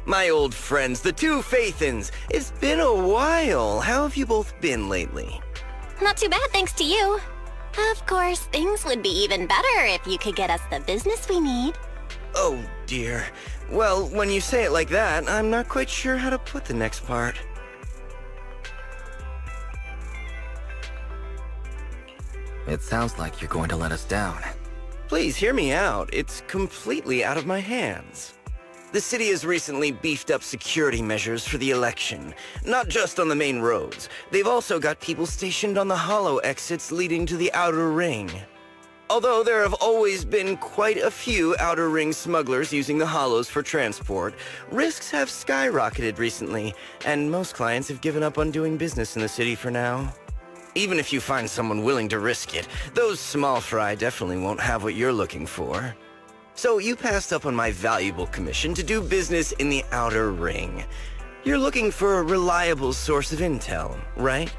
My old friends, the two Faithins. It's been a while. How have you both been lately? Not too bad, thanks to you. Of course, things would be even better if you could get us the business we need. Oh, dear. Well, when you say it like that, I'm not quite sure how to put the next part. It sounds like you're going to let us down. Please hear me out. It's completely out of my hands. The city has recently beefed up security measures for the election. Not just on the main roads. They've also got people stationed on the hollow exits leading to the outer ring. Although there have always been quite a few outer ring smugglers using the hollows for transport, risks have skyrocketed recently, and most clients have given up on doing business in the city for now. Even if you find someone willing to risk it, those small fry definitely won't have what you're looking for. So you passed up on my valuable commission to do business in the outer ring. You're looking for a reliable source of intel, right?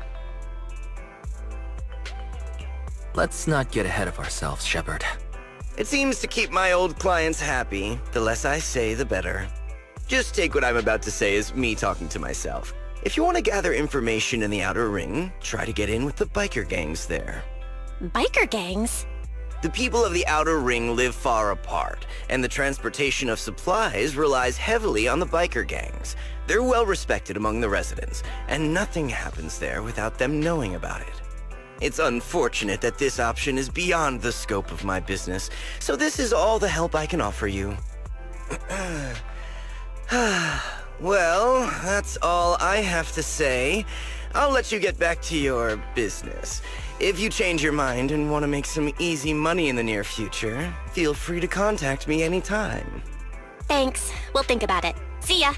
Let's not get ahead of ourselves, Shepard. It seems to keep my old clients happy. The less I say, the better. Just take what I'm about to say as me talking to myself. If you want to gather information in the outer ring, try to get in with the biker gangs there. Biker gangs? The people of the outer ring live far apart, and the transportation of supplies relies heavily on the biker gangs. They're well respected among the residents, and nothing happens there without them knowing about it. It's unfortunate that this option is beyond the scope of my business, so this is all the help I can offer you. Well, that's all I have to say. I'll let you get back to your business. If you change your mind and want to make some easy money in the near future, feel free to contact me anytime. Thanks. We'll think about it. See ya.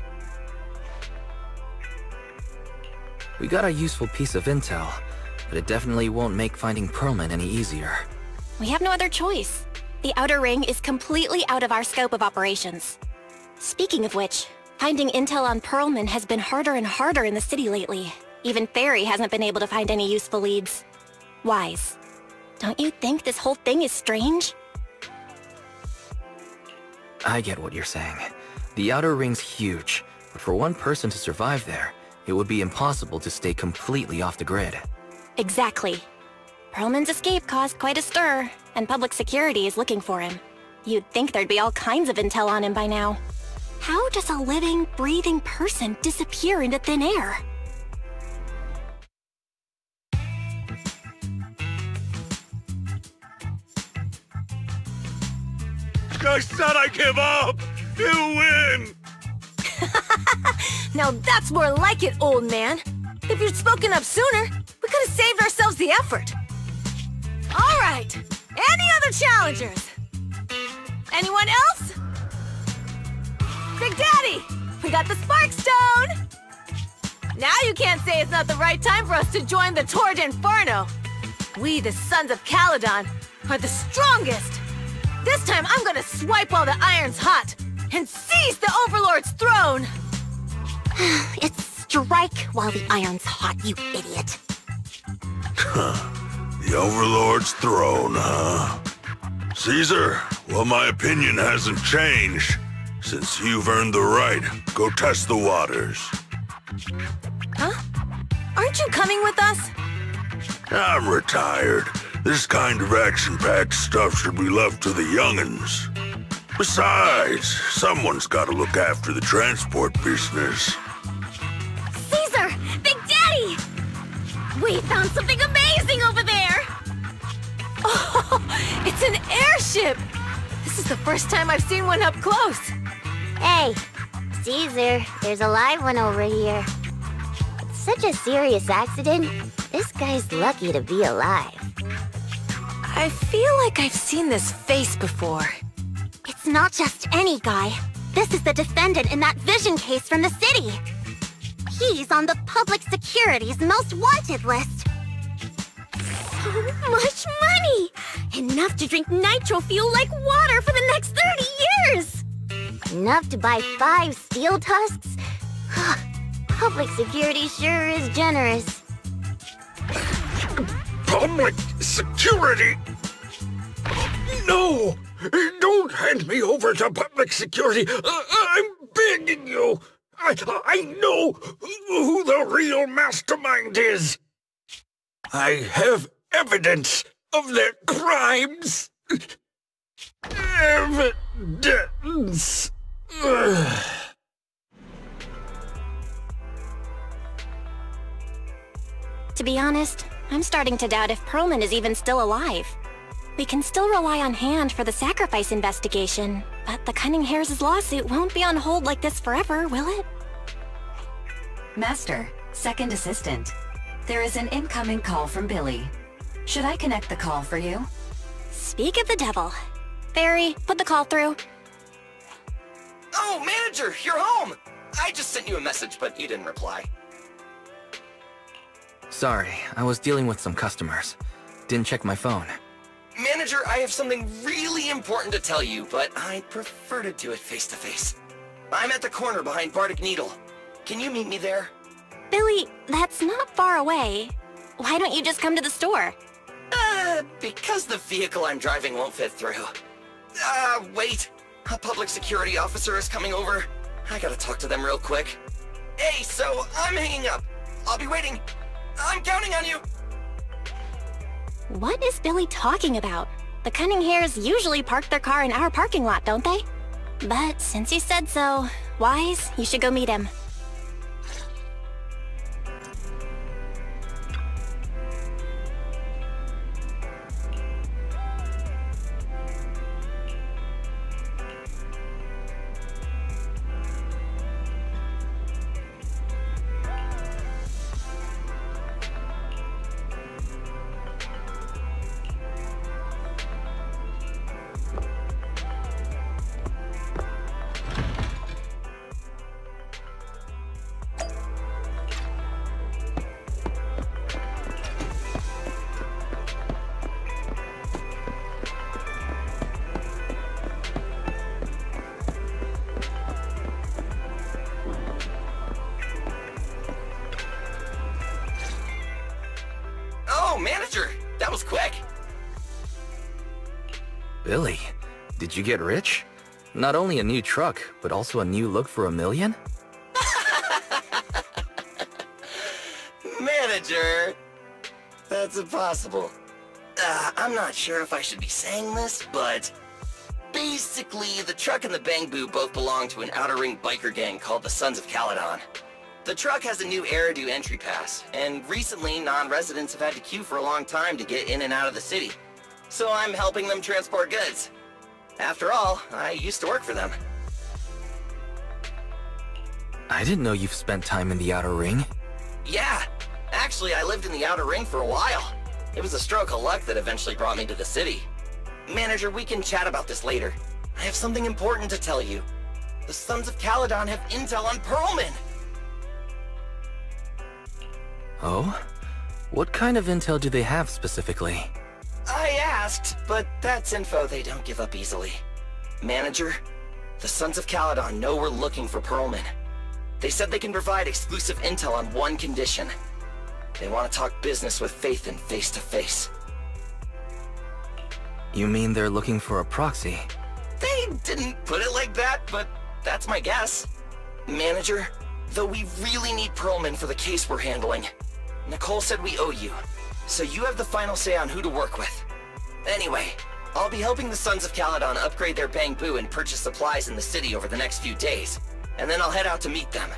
We got a useful piece of intel, but it definitely won't make finding Perlman any easier. We have no other choice. The outer ring is completely out of our scope of operations. Speaking of which, finding intel on Perlman has been harder and harder in the city lately. Even Ferry hasn't been able to find any useful leads. Wise, don't you think this whole thing is strange? I get what you're saying. The outer ring's huge, but for one person to survive there, it would be impossible to stay completely off the grid. Exactly. Perlman's escape caused quite a stir, and public security is looking for him. You'd think there'd be all kinds of intel on him by now. How does a living, breathing person disappear into thin air? I said I give up! You win! Now that's more like it, old man. If you'd spoken up sooner, we could have saved ourselves the effort. All right, any other challengers? Anyone else? Big Daddy, we got the Spark Stone! Now you can't say it's not the right time for us to join the Torrid Inferno. We, the Sons of Calydon, are the strongest. This time I'm gonna swipe while the iron's hot and seize the Overlord's throne! It's strike while the iron's hot, you idiot. The Overlord's throne, huh? Caesar, well, my opinion hasn't changed. Since you've earned the right, go test the waters. Huh? Aren't you coming with us? I'm retired. This kind of action-packed stuff should be left to the young'uns. Besides, someone's gotta look after the transport business. Caesar! Big Daddy! We found something amazing over there! Oh, it's an airship! This is the first time I've seen one up close. Hey, Caesar, there's a live one over here. It's such a serious accident. This guy's lucky to be alive. I feel like I've seen this face before. It's not just any guy. This is the defendant in that vision case from the city. He's on the public security's most wanted list. So much money! Enough to drink nitro fuel like water for the next 30 years! Enough to buy 5 steel tusks? Public security sure is generous. Public security? No! Don't hand me over to public security! I'm begging you. I know who the real mastermind is. I have evidence of their crimes. Evidence. To be honest, I'm starting to doubt if Perlman is even still alive. We can still rely on Hand for the sacrifice investigation, but the Cunning Hares' lawsuit won't be on hold like this forever, will it? Master, second assistant. There is an incoming call from Billy. Should I connect the call for you? Speak of the devil. Fairy, put the call through. Oh, manager, you're home! I just sent you a message, but you didn't reply. Sorry, I was dealing with some customers. Didn't check my phone. Manager, I have something really important to tell you, but I'd prefer to do it face-to-face. I'm at the corner behind Bardic Needle. Can you meet me there? Billy, that's not far away. Why don't you just come to the store? Because the vehicle I'm driving won't fit through. Wait. A public security officer is coming over. I gotta talk to them real quick. Hey, so I'm hanging up. I'll be waiting. I'm counting on you. What is Billy talking about? The Cunning Hares usually park their car in our parking lot, don't they? But since you said so, Wise, you should go meet him. Manager, that was quick. Billy, did you get rich? Not only a new truck, but also a new look for $1 million? Manager, that's impossible. I'm not sure if I should be saying this, but basically the truck and the Bang Boo both belong to an outer ring biker gang called the Sons of Calydon. The truck has a new Eridu entry pass, and recently non-residents have had to queue for a long time to get in and out of the city. So I'm helping them transport goods. After all, I used to work for them. I didn't know you've spent time in the Outer Ring. Yeah, actually I lived in the Outer Ring for a while. It was a stroke of luck that eventually brought me to the city. Manager, we can chat about this later. I have something important to tell you. The Sons of Calydon have intel on Perlman! Oh? What kind of intel do they have specifically? I asked, but that's info they don't give up easily. Manager, the Sons of Calydon know we're looking for Perlman. They said they can provide exclusive intel on one condition. They want to talk business with Faithen face-to-face. You mean they're looking for a proxy? They didn't put it like that, but that's my guess. Manager, though we really need Perlman for the case we're handling, Nicole said we owe you, so you have the final say on who to work with. Anyway, I'll be helping the Sons of Calydon upgrade their Bang Boo and purchase supplies in the city over the next few days, and then I'll head out to meet them.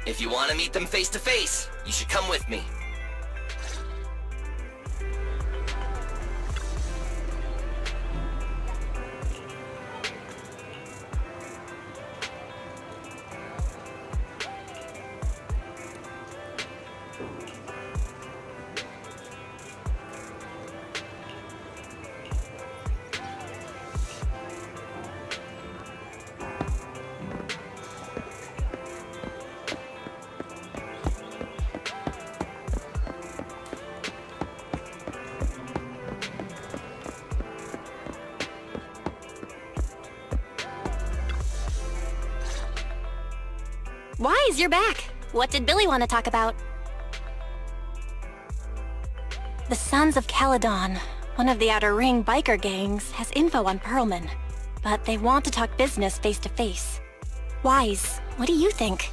If you want to meet them face-to-face, you should come with me. Wise, you're back. What did Billy want to talk about? The Sons of Calydon, one of the Outer Ring biker gangs, has info on Perlman, but they want to talk business face-to-face. Wise, what do you think?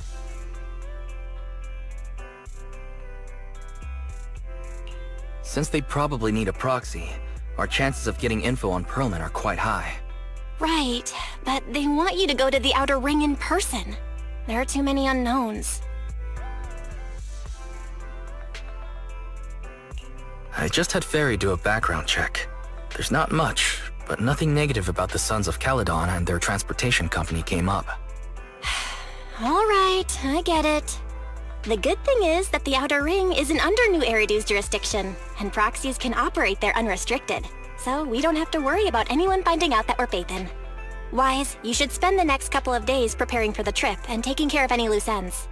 Since they probably need a proxy, our chances of getting info on Perlman are quite high. Right, but they want you to go to the Outer Ring in person. There are too many unknowns. I just had Ferry do a background check. There's not much, but nothing negative about the Sons of Calydon and their transportation company came up. Alright, I get it. The good thing is that the Outer Ring isn't under New Eridu's jurisdiction, and proxies can operate there unrestricted. So we don't have to worry about anyone finding out that we're Bathan. Wise, you should spend the next couple of days preparing for the trip and taking care of any loose ends.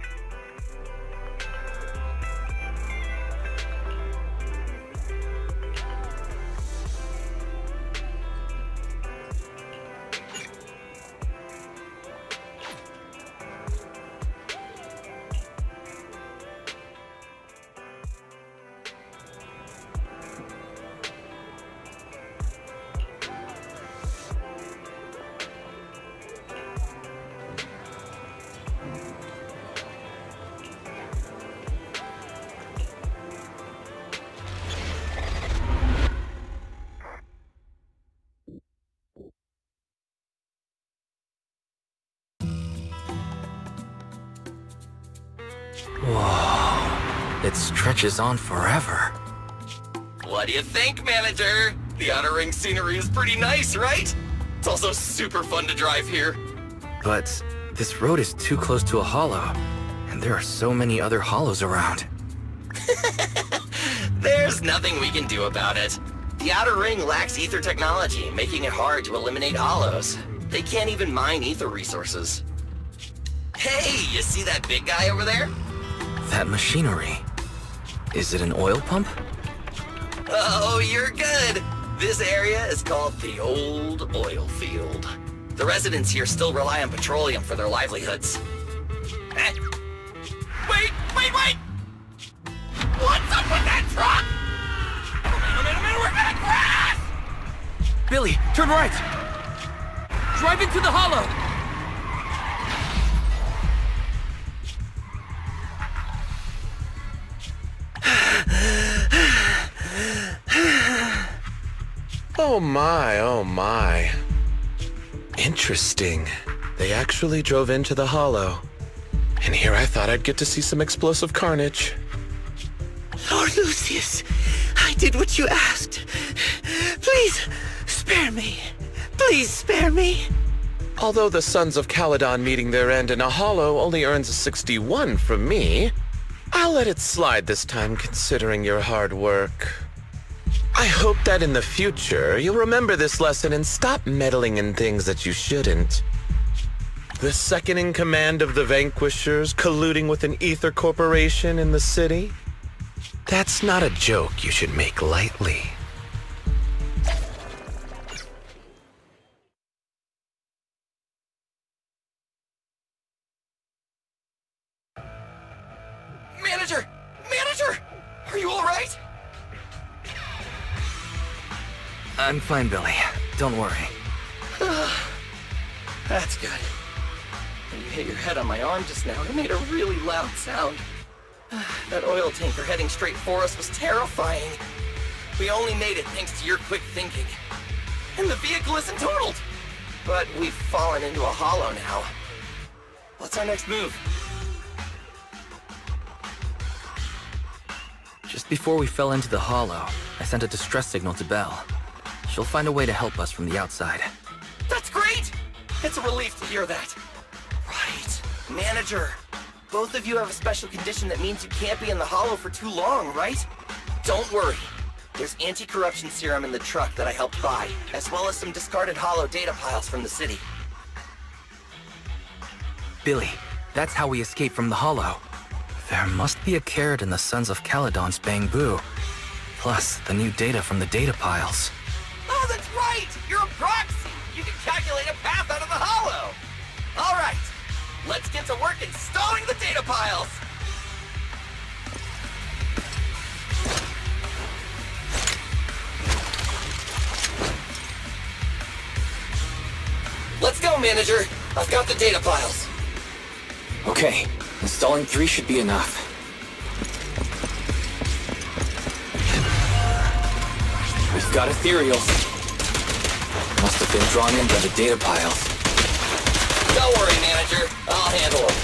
Whoa, it stretches on forever. What do you think, Manager? The Outer Ring scenery is pretty nice, right? It's also super fun to drive here. But this road is too close to a hollow, and there are so many other hollows around. There's nothing we can do about it. The Outer Ring lacks ether technology, making it hard to eliminate hollows. They can't even mine ether resources. Hey, you see that big guy over there? That machinery. Is it an oil pump? Oh, you're good. This area is called the Old Oil Field. The residents here still rely on petroleum for their livelihoods. Eh? Wait! What's up with that truck? Oh man, we're gonna crash! Billy, turn right! Drive into the hollow! Oh my. Interesting. They actually drove into the hollow. And here I thought I'd get to see some explosive carnage. Lord Lucius, I did what you asked. Please, spare me. Please spare me. Although the Sons of Calydon meeting their end in a hollow only earns a 61 from me, I'll let it slide this time considering your hard work. I hope that in the future, you'll remember this lesson and stop meddling in things that you shouldn't. The second in command of the Vanquishers colluding with an ether corporation in the city? That's not a joke you should make lightly. Manager! Are you alright? I'm fine, Billy. Don't worry. That's good. When you hit your head on my arm just now, it made a really loud sound. That oil tanker heading straight for us was terrifying. We only made it thanks to your quick thinking. And the vehicle isn't totaled. But we've fallen into a hollow now. What's our next move? Just before we fell into the hollow, I sent a distress signal to Belle. She'll find a way to help us from the outside. That's great! It's a relief to hear that. Right. Manager, both of you have a special condition that means you can't be in the hollow for too long, right? Don't worry. There's anti-corruption serum in the truck that I helped buy, as well as some discarded hollow data piles from the city. Billy, that's how we escaped from the hollow. There must be a carrot in the Sons of Calydon's bamboo. Plus, the new data from the data piles. Oh, that's right! You're a proxy! You can calculate a path out of the hollow! Alright, let's get to work installing the data piles! Let's go, Manager! I've got the data piles. Okay, installing 3 should be enough. We've got ethereals. Must have been drawn in by the data piles. Don't worry, manager. I'll handle them.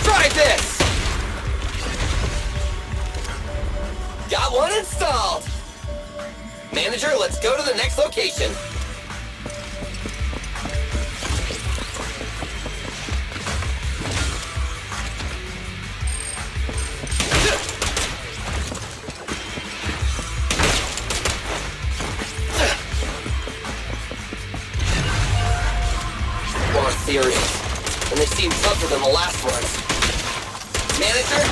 Try this! Got one installed! Manager, let's go to the next location. More ethereals. And they seem tougher than the last ones. Manager,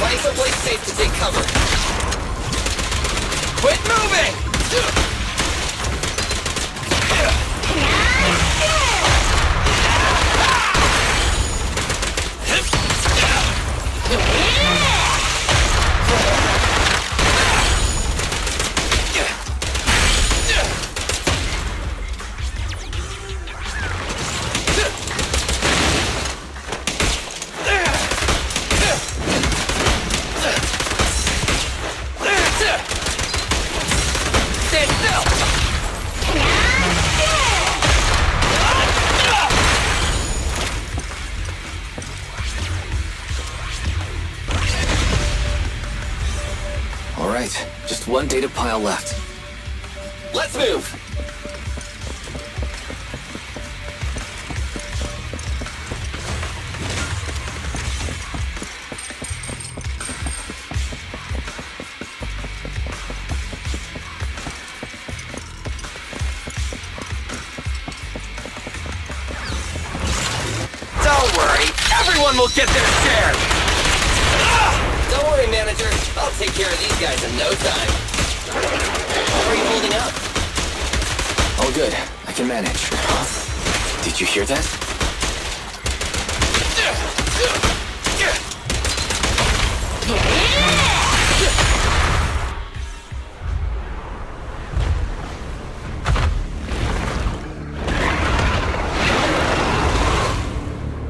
find someplace safe to take cover. Quit moving! Stand still! All right, just one data pile left. Let's move! Don't worry, everyone will get their share! Don't worry, manager. I'll take care of these guys in no time. How are you holding up? All good, I can manage. Did you hear that?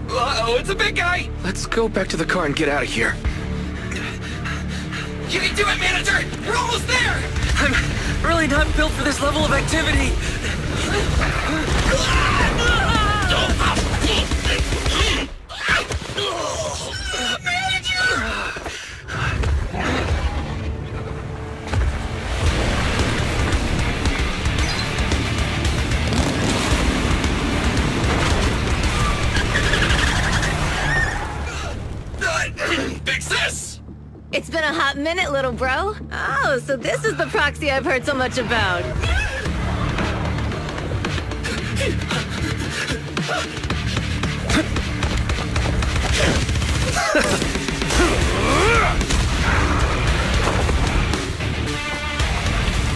Uh-oh, it's a big guy! Let's go back to the car and get out of here. You can do it, manager! You're almost there! I'm really not built for this level of activity. Big sis! It's been a hot minute, little bro. Oh, so this is the proxy I've heard so much about.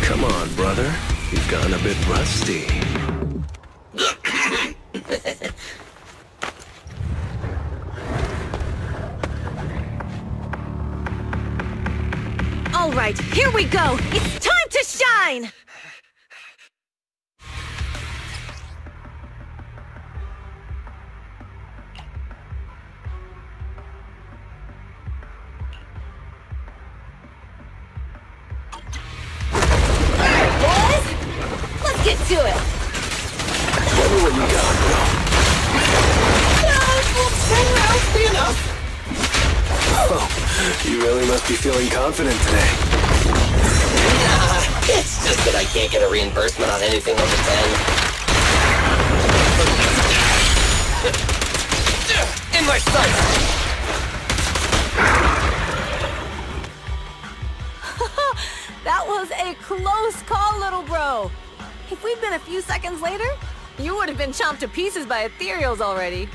Come on, brother. You've gotten a bit rusty. All right, here we go. It's time to shine! Boys, let's get to it. Tell me what you got, bro. 10 rounds be enough. Oh, you really must be feeling confident today. Nah, it's just that I can't get a reimbursement on anything over 10. In my sights! That was a close call, little bro. If we'd been a few seconds later, you would have been chomped to pieces by ethereals already.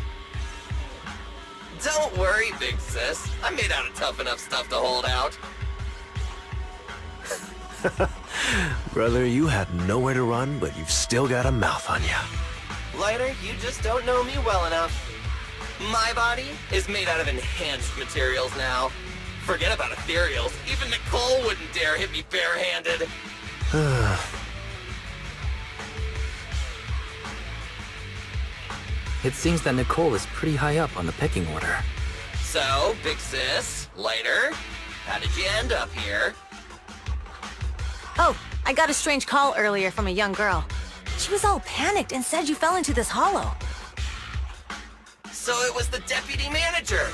Don't worry, big sis. I'm made out of tough enough stuff to hold out. Brother, you have nowhere to run, but you've still got a mouth on you. Lighter, you just don't know me well enough. My body is made out of enhanced materials now. Forget about ethereals. Even Nicole wouldn't dare hit me barehanded. It seems that Nicole is pretty high up on the pecking order. So, big sis, Lighter, how did you end up here? Oh, I got a strange call earlier from a young girl. She was all panicked and said you fell into this hollow. So it was the deputy manager.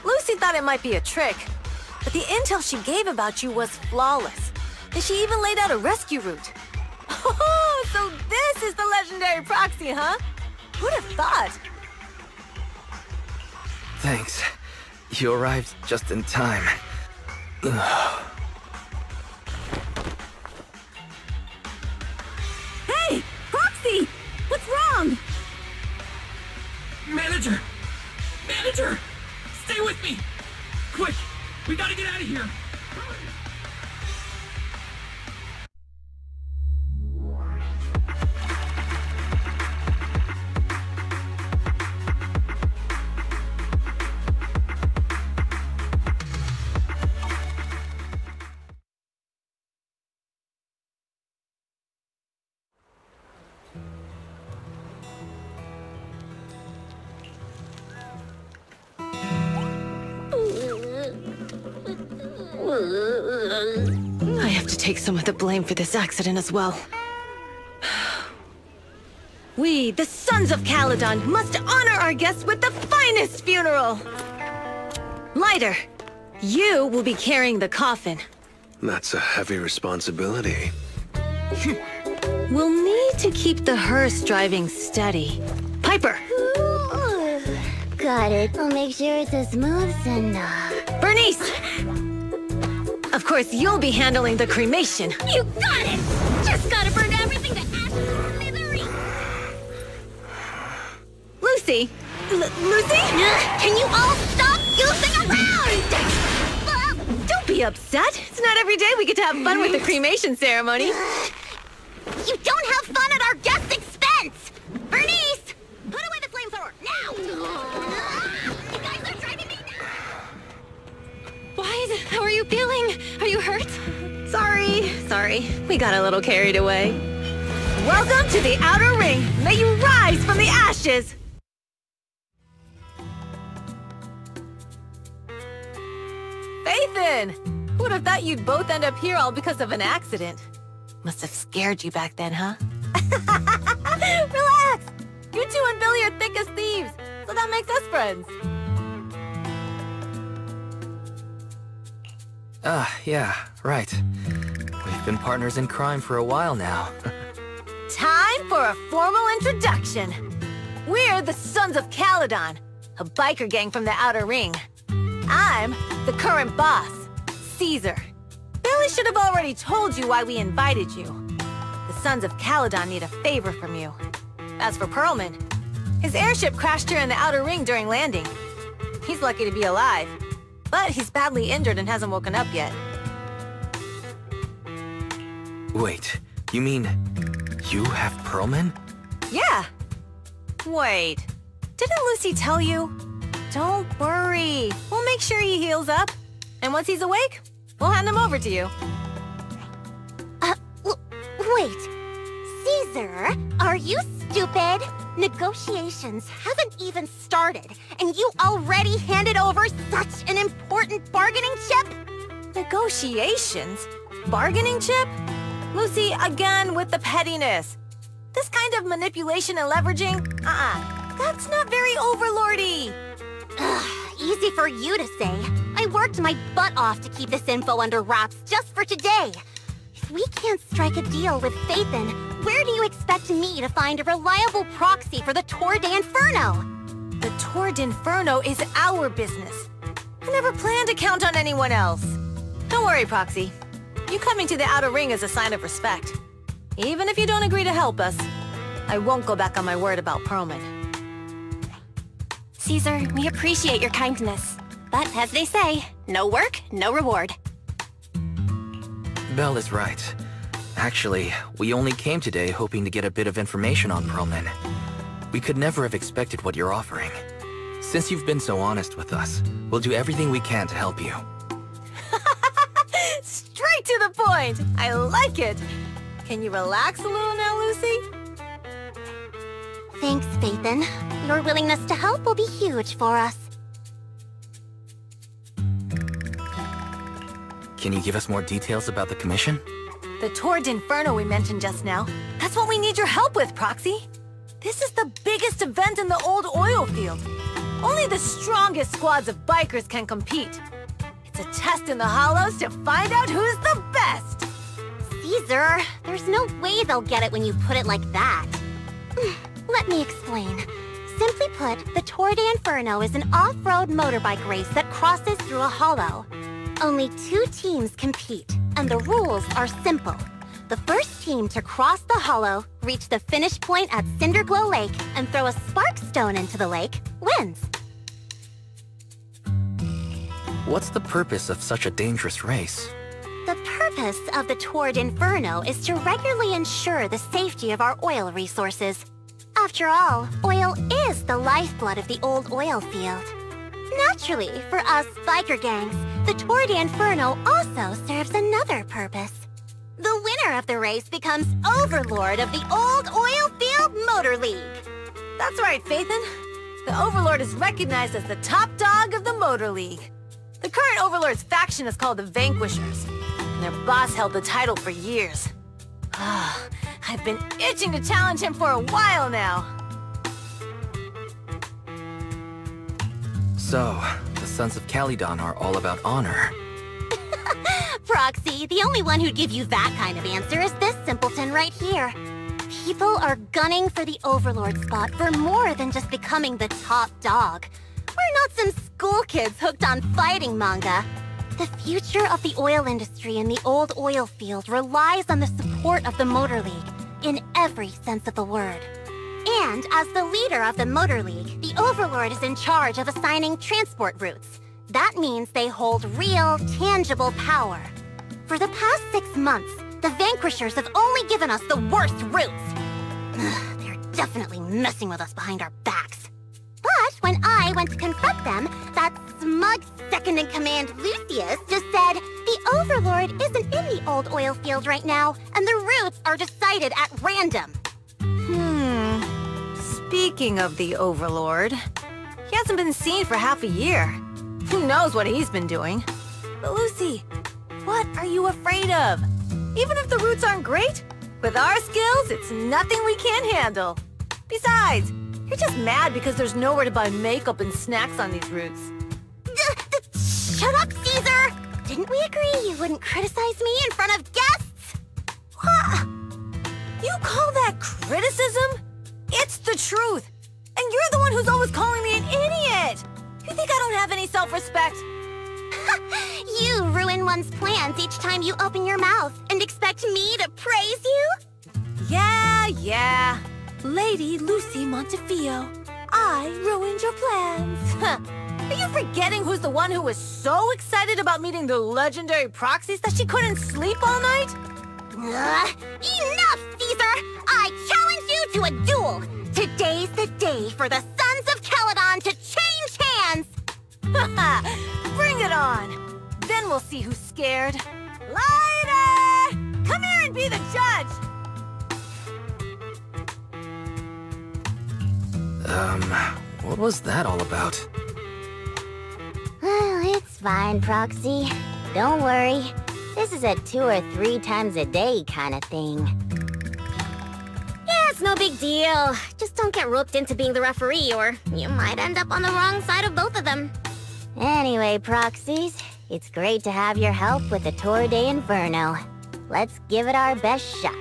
Lucy thought it might be a trick, but the intel she gave about you was flawless. And she even laid out a rescue route. Oh, so this is the legendary proxy, huh? Who'd have thought? Thanks. You arrived just in time. Hey! Proxy! What's wrong? Manager! Manager! Stay with me! Quick! We gotta get out of here! I have to take some of the blame for this accident as well. We, the Sons of Calydon, must honor our guests with the finest funeral! Lighter, you will be carrying the coffin. That's a heavy responsibility. We'll need to keep the hearse driving steady. Piper! Ooh, got it. I'll make sure it's as smooth and, Bernice! Of course, you'll be handling the cremation. You got it! Just gotta burn everything to ashes and smithereens! Lucy? Lucy? Can you all stop goofing around? Don't be upset. It's not every day we get to have fun with the cremation ceremony. You don't have fun at our guest expense! Bernice! Put away the flamethrower, now! You guys are driving me nuts! How are you feeling? Are you hurt? Sorry. We got a little carried away. Welcome to the Outer Ring. May you rise from the ashes! Faithin! Who would have thought you'd both end up here all because of an accident? Must have scared you back then, huh? Relax! You two and Billy are thick as thieves, so that makes us friends. Yeah, right. We've been partners in crime for a while now. Time for a formal introduction. We're the Sons of Calydon, a biker gang from the Outer Ring. I'm the current boss, Caesar. Billy should have already told you why we invited you. The Sons of Calydon need a favor from you. As for Perlman, his airship crashed here in the Outer Ring during landing. He's lucky to be alive, but he's badly injured and hasn't woken up yet. Wait, you mean you have Perlman? Yeah. Wait, didn't Lucy tell you? Don't worry. We'll make sure he heals up. And once he's awake, we'll hand him over to you. Wait. Caesar, are you stupid? Negotiations haven't even started, and you already handed over such an important bargaining chip? Negotiations? Bargaining chip? Lucy, again with the pettiness. This kind of manipulation and leveraging? That's not very overlordy. Easy for you to say. I worked my butt off to keep this info under wraps just for today. If we can't strike a deal with Faithin, where do you expect me to find a reliable proxy for the Tour de Inferno? The Tour de Inferno is our business. I never planned to count on anyone else. Don't worry, Proxy. You coming to the Outer Ring is a sign of respect. Even if you don't agree to help us, I won't go back on my word about Perlman. Caesar, we appreciate your kindness. But as they say, no work, no reward. Bell is right. Actually, we only came today hoping to get a bit of information on Perlman. We could never have expected what you're offering. Since you've been so honest with us, we'll do everything we can to help you. Straight to the point! I like it! Can you relax a little now, Lucy? Thanks, Phaethon. Your willingness to help will be huge for us. Can you give us more details about the commission? The Tour d'Inferno we mentioned just now. That's what we need your help with, Proxy. This is the biggest event in the old oil field. Only the strongest squads of bikers can compete. It's a test in the hollows to find out who's the best! Caesar, there's no way they'll get it when you put it like that. Let me explain. Simply put, the Tour d'Inferno is an off-road motorbike race that crosses through a hollow. Only 2 teams compete, and the rules are simple. The first team to cross the hollow, reach the finish point at Cinderglow Lake, and throw a spark stone into the lake, wins. What's the purpose of such a dangerous race? The purpose of the Tour d'Inferno is to regularly ensure the safety of our oil resources. After all, oil is the lifeblood of the old oil field. Naturally, for us biker gangs, the Tour d'Inferno also serves another purpose. The winner of the race becomes Overlord of the Old Oil Field Motor League. That's right, Phaethon. The Overlord is recognized as the top dog of the Motor League. The current Overlord's faction is called the Vanquishers, and their boss held the title for years. I've been itching to challenge him for a while now. So, the Sons of Calydon are all about honor. Proxy, the only one who'd give you that kind of answer is this simpleton right here. People are gunning for the Overlord spot for more than just becoming the top dog. We're not some school kids hooked on fighting manga. The future of the oil industry in the old oil field relies on the support of the Motor League, in every sense of the word. And as the leader of the Motor League, the Overlord is in charge of assigning transport routes. That means they hold real, tangible power. For the past 6 months, the Vanquishers have only given us the worst routes. They're definitely messing with us behind our backs. But when I went to confront them, that smug second-in-command Lucius just said the Overlord isn't in the old oil field right now, and the routes are decided at random. Speaking of the Overlord, he hasn't been seen for half a year. Who knows what he's been doing? But Lucy, what are you afraid of? Even if the routes aren't great, with our skills, it's nothing we can't handle. Besides, you're just mad because there's nowhere to buy makeup and snacks on these routes. Shut up, Caesar! Didn't we agree you wouldn't criticize me in front of guests? What? You call that criticism? It's the truth! And you're the one who's always calling me an idiot! You think I don't have any self-respect? You ruin one's plans each time you open your mouth and expect me to praise you? Yeah. Lady Lucy Montefiore, I ruined your plans. Are you forgetting who's the one who was so excited about meeting the legendary proxies that she couldn't sleep all night? Enough, Caesar! I challenge you to a duel! Today's the day for the Sons of Calydon to change hands! Bring it on! Then we'll see who's scared. Lady! Come here and be the judge! What was that all about? It's fine, Proxy. Don't worry. This is a 2 or 3 times a day kind of thing. Yeah, it's no big deal. Just don't get roped into being the referee, or you might end up on the wrong side of both of them. Anyway, Proxies, it's great to have your help with the Tour d'Inferno. Let's give it our best shot.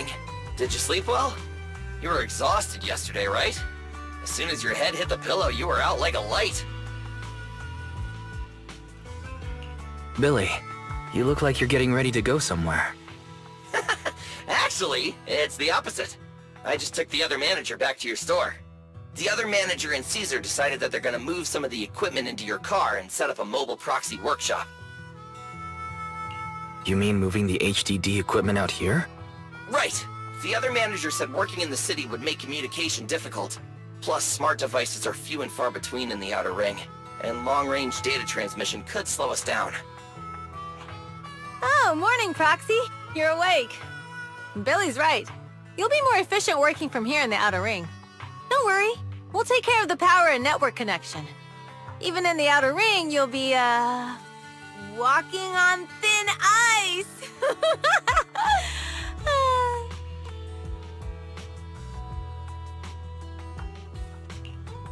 morning. Did you sleep well? You were exhausted yesterday, right? As soon as your head hit the pillow, you were out like a light. Billy, you look like you're getting ready to go somewhere. Actually, it's the opposite. I just took the other manager back to your store. The other manager and Caesar decided that they're gonna move some of the equipment into your car and set up a mobile proxy workshop. You mean moving the HDD equipment out here? Right. The other manager said working in the city would make communication difficult. Plus, smart devices are few and far between in the Outer Ring, and long-range data transmission could slow us down. Oh, morning, Proxy. You're awake. Billy's right. You'll be more efficient working from here in the Outer Ring. Don't worry. We'll take care of the power and network connection. Even in the Outer Ring, you'll be, walking on thin ice.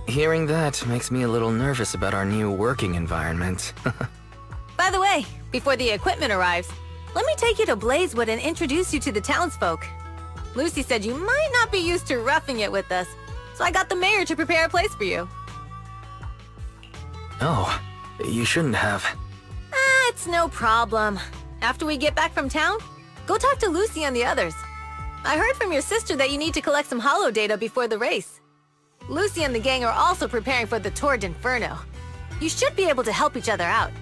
Hearing that makes me a little nervous about our new working environment. By the way, before the equipment arrives, let me take you to Blazewood and introduce you to the townsfolk. Lucy said you might not be used to roughing it with us, so I got the mayor to prepare a place for you. Oh, you shouldn't have. It's no problem. After we get back from town, go talk to Lucy and the others. I heard from your sister that you need to collect some holo data before the race. Lucy and the gang are also preparing for the Tour d'Inferno. You should be able to help each other out.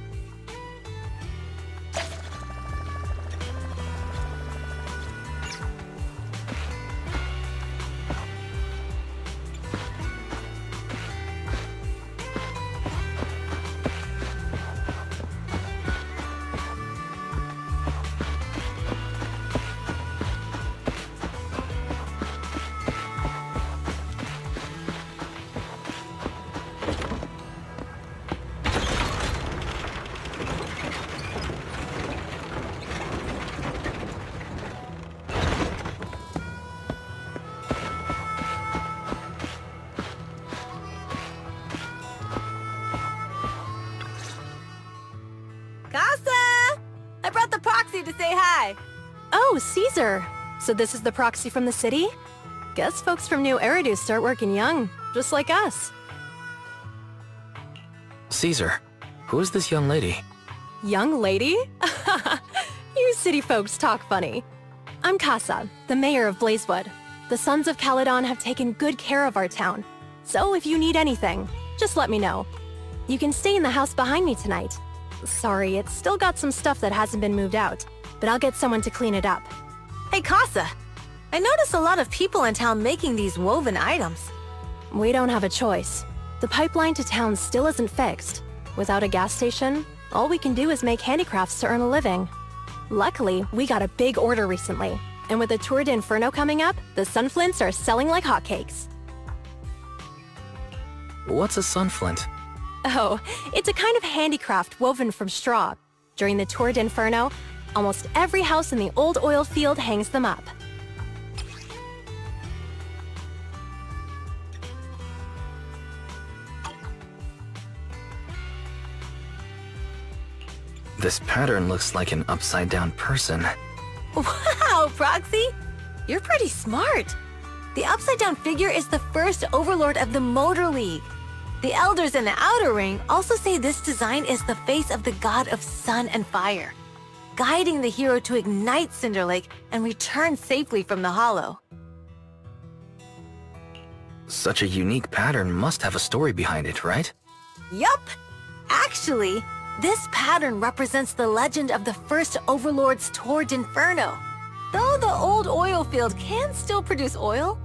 To say hi. Oh, Caesar. So this is the proxy from the city? Guess folks from New Eridu start working young, just like us. Caesar, who is this young lady? Young lady? You city folks talk funny. I'm Casa, the mayor of Blazewood. The Sons of Calydon have taken good care of our town. So if you need anything, just let me know. You can stay in the house behind me tonight. Sorry, it's still got some stuff that hasn't been moved out, but I'll get someone to clean it up. Hey, Casa. I notice a lot of people in town making these woven items. We don't have a choice. The pipeline to town still isn't fixed. Without a gas station, all we can do is make handicrafts to earn a living. Luckily, we got a big order recently, and with the Tour d'Inferno coming up, the sunflints are selling like hotcakes. What's a sunflint? Oh, it's a kind of handicraft woven from straw. During the Tour d'Inferno, almost every house in the old oil field hangs them up. This pattern looks like an upside-down person. Wow, Proxy! You're pretty smart. The upside-down figure is the first overlord of the Motor League. The elders in the Outer Ring also say this design is the face of the god of sun and fire, guiding the hero to ignite Cinder Lake and return safely from the Hollow. Such a unique pattern must have a story behind it, right? Yup! Actually, this pattern represents the legend of the first Overlord's Tour d'Inferno. Though the old oil field can still produce oil,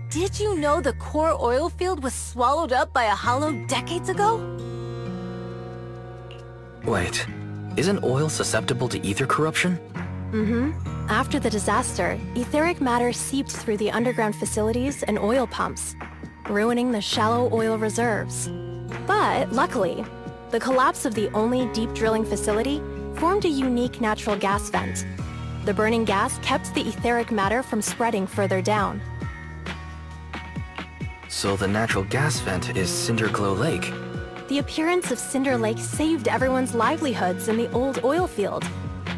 did you know the core oil field was swallowed up by a hollow decades ago? Wait, isn't oil susceptible to ether corruption? Mm-hmm. After the disaster, etheric matter seeped through the underground facilities and oil pumps, ruining the shallow oil reserves. But luckily, the collapse of the only deep drilling facility formed a unique natural gas vent. The burning gas kept the etheric matter from spreading further down. So the natural gas vent is Cinderglow Lake. The appearance of Cinder Lake saved everyone's livelihoods in the old oil field.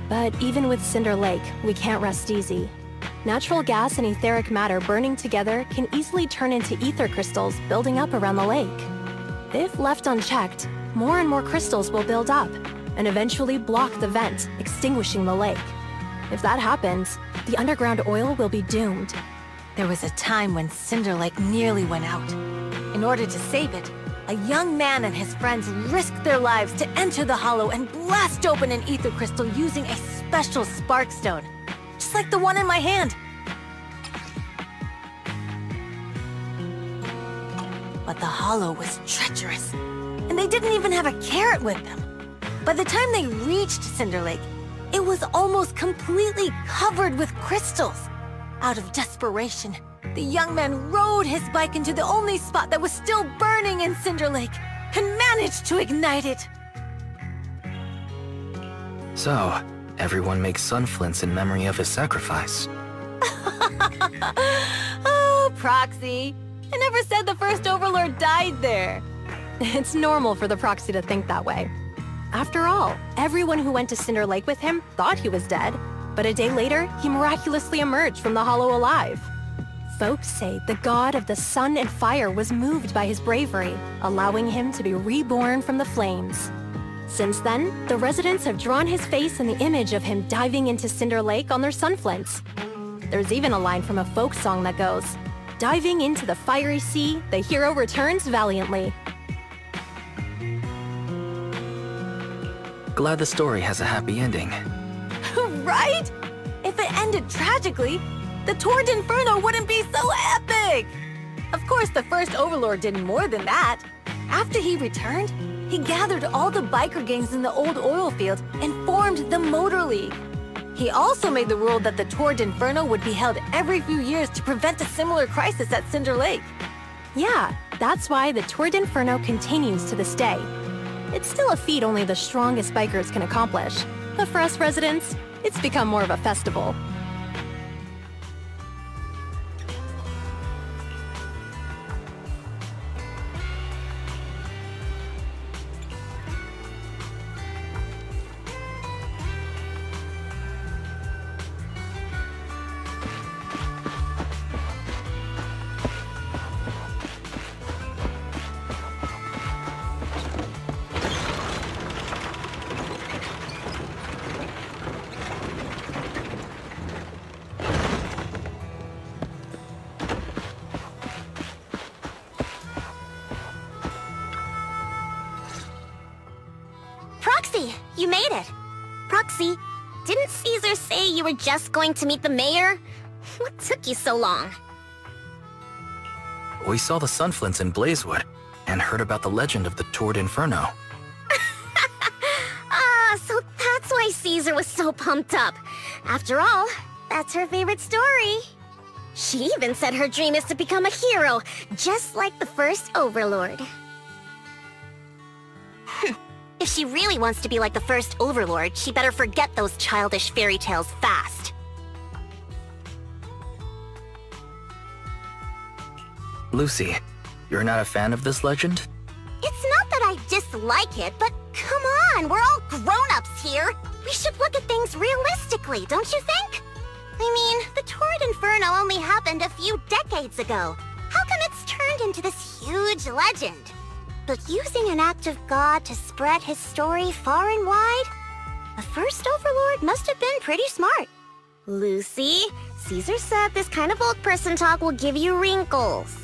But even with Cinder Lake, we can't rest easy. Natural gas and etheric matter burning together can easily turn into ether crystals building up around the lake. If left unchecked, more and more crystals will build up and eventually block the vent, extinguishing the lake. If that happens, the underground oil will be doomed. There was a time when Cinder Lake nearly went out. In order to save it, a young man and his friends risked their lives to enter the hollow and blast open an ether crystal using a special spark stone, just like the one in my hand. But the hollow was treacherous, and they didn't even have a carrot with them. By the time they reached Cinder Lake, it was almost completely covered with crystals. Out of desperation, the young man rode his bike into the only spot that was still burning in Cinder Lake and managed to ignite it. So, everyone makes sun flints in memory of his sacrifice. Oh, Proxy. I never said the first Overlord died there. It's normal for the Proxy to think that way. After all, everyone who went to Cinder Lake with him thought he was dead, but a day later, he miraculously emerged from the hollow alive. Folks say the god of the sun and fire was moved by his bravery, allowing him to be reborn from the flames. Since then, the residents have drawn his face and the image of him diving into Cinder Lake on their sunflints. There's even a line from a folk song that goes, "Diving into the fiery sea, the hero returns valiantly." Glad the story has a happy ending. Right? If it ended tragically, the Tour d'Inferno wouldn't be so epic! Of course, the first Overlord did more than that. After he returned, he gathered all the biker gangs in the old oil field and formed the Motor League. He also made the rule that the Tour d'Inferno would be held every few years to prevent a similar crisis at Cinder Lake. Yeah, that's why the Tour d'Inferno continues to this day. It's still a feat only the strongest bikers can accomplish, but for us residents, it's become more of a festival. Proxy, you made it. Proxy, didn't Caesar say you were just going to meet the mayor? What took you so long? We saw the sunflints in Blazewood and heard about the legend of the Tour d'Inferno. So that's why Caesar was so pumped up. After all, that's her favorite story. She even said her dream is to become a hero, just like the first Overlord. If she really wants to be like the first Overlord, she better forget those childish fairy tales fast. Lucy, you're not a fan of this legend? It's not that I dislike it, but come on, we're all grown-ups here. We should look at things realistically, don't you think? I mean, the Tour d'Inferno only happened a few decades ago. How come it's turned into this huge legend? But using an act of God to spread his story far and wide? The first Overlord must have been pretty smart. Lucy, Caesar said this kind of old person talk will give you wrinkles.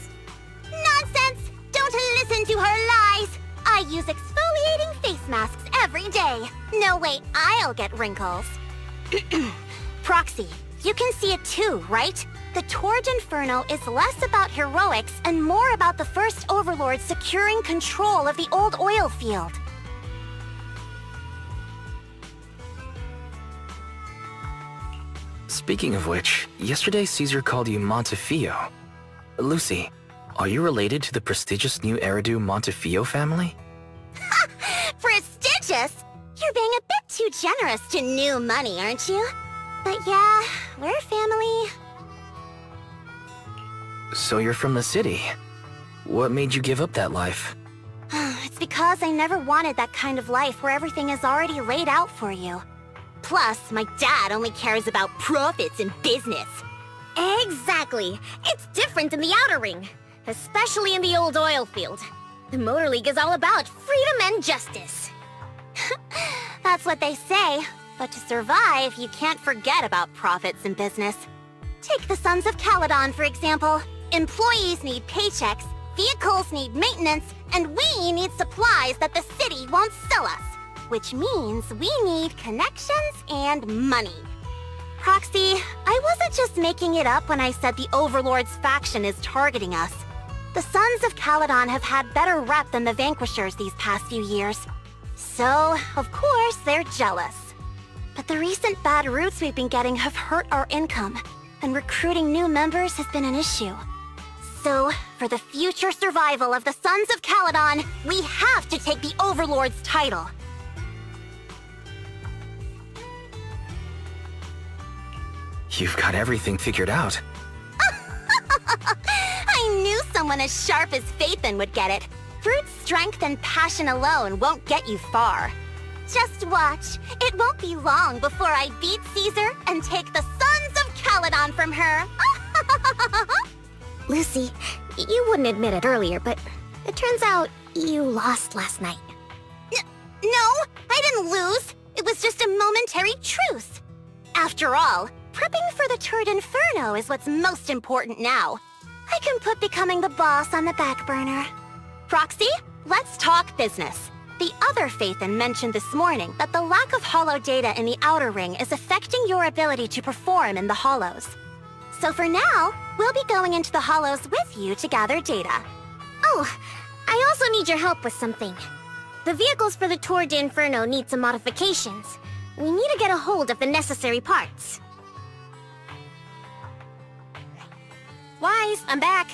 Nonsense! Don't listen to her lies! I use exfoliating face masks every day. No way I'll get wrinkles. Proxy, you can see it too, right? The Tour d'Inferno is less about heroics and more about the first Overlord securing control of the old oil field. Speaking of which, yesterday Caesar called you Montefiore. Lucy, are you related to the prestigious new Eridu Montefiore family? Prestigious? You're being a bit too generous to new money, aren't you? But yeah, we're family. So you're from the city. What made you give up that life? It's because I never wanted that kind of life where everything is already laid out for you. Plus, my dad only cares about profits and business. Exactly. It's different in the Outer Ring, especially in the old oil field. The Motor League is all about freedom and justice. That's what they say, but to survive, you can't forget about profits in business. Take the Sons of Calydon, for example. Employees need paychecks, vehicles need maintenance, and we need supplies that the city won't sell us. Which means we need connections and money. Proxy, I wasn't just making it up when I said the Overlord's faction is targeting us. The Sons of Calydon have had better rep than the Vanquishers these past few years. So, of course, they're jealous. But the recent bad routes we've been getting have hurt our income, and recruiting new members has been an issue. So, for the future survival of the Sons of Calydon, we have to take the Overlord's title. You've got everything figured out. I knew someone as sharp as Phaethon would get it. Brute strength and passion alone won't get you far. Just watch. It won't be long before I beat Caesar and take the Sons of Calydon from her. Lucy, you wouldn't admit it earlier, but it turns out you lost last night. No, I didn't lose. It was just a momentary truce. After all, prepping for the turd Inferno is what's most important now. I can put becoming the boss on the back burner. Proxy, let's talk business. The other Phaethon mentioned this morning that the lack of holo data in the Outer Ring is affecting your ability to perform in the Hollows. So for now, we'll be going into the Hollows with you to gather data. Oh, I also need your help with something. The vehicles for the Tour d'Inferno need some modifications. We need to get a hold of the necessary parts. Wise, I'm back.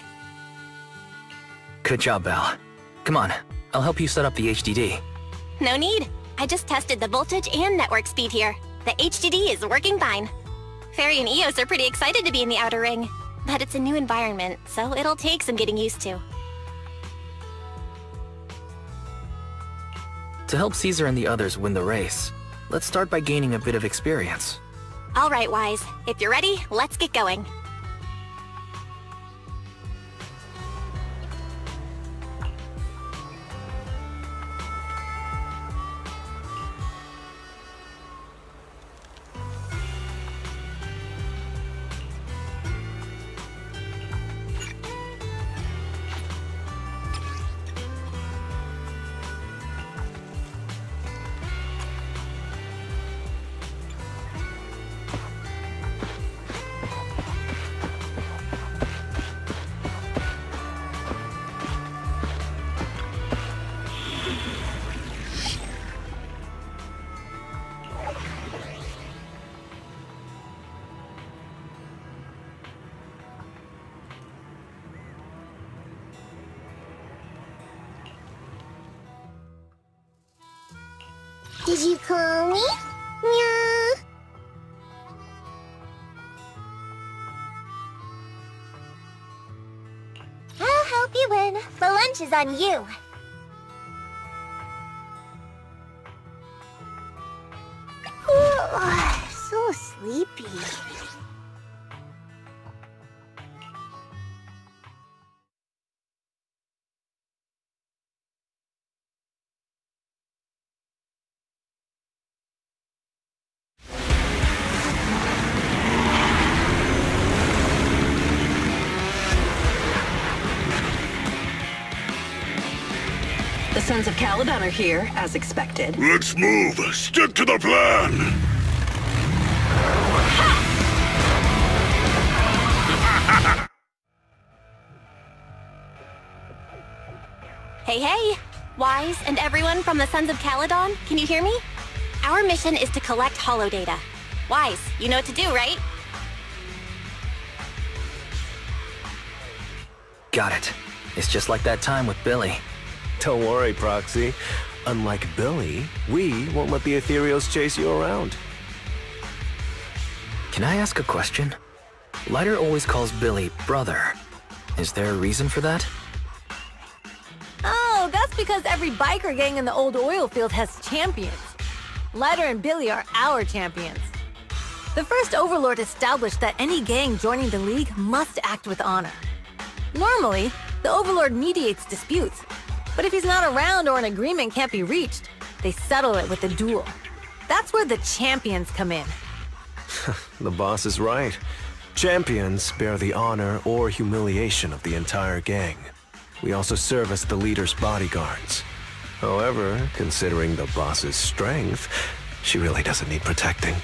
Good job, Belle. Come on, I'll help you set up the HDD. No need. I just tested the voltage and network speed here. The HDD is working fine. Fairy and Eos are pretty excited to be in the Outer Ring, but it's a new environment, so it'll take some getting used to. To help Caesar and the others win the race, let's start by gaining a bit of experience. All right, Wise. If you're ready, let's get going. Did you call me? Meow. I'll help you win. The lunch is on you. So sleepy. The Sons of Calydon are here, as expected. Let's move. Stick to the plan. Hey, hey! Wise and everyone from the Sons of Calydon, can you hear me? Our mission is to collect holo data. Wise, you know what to do, right? Got it. It's just like that time with Billy. Don't worry, Proxy. Unlike Billy, we won't let the ethereals chase you around. Can I ask a question? Lighter always calls Billy brother. Is there a reason for that? Oh, that's because every biker gang in the old oil field has champions. Lighter and Billy are our champions. The first Overlord established that any gang joining the League must act with honor. Normally, the Overlord mediates disputes, but if he's not around or an agreement can't be reached, they settle it with a duel. That's where the champions come in. The boss is right. Champions bear the honor or humiliation of the entire gang. We also serve as the leader's bodyguards. However, considering the boss's strength, she really doesn't need protecting.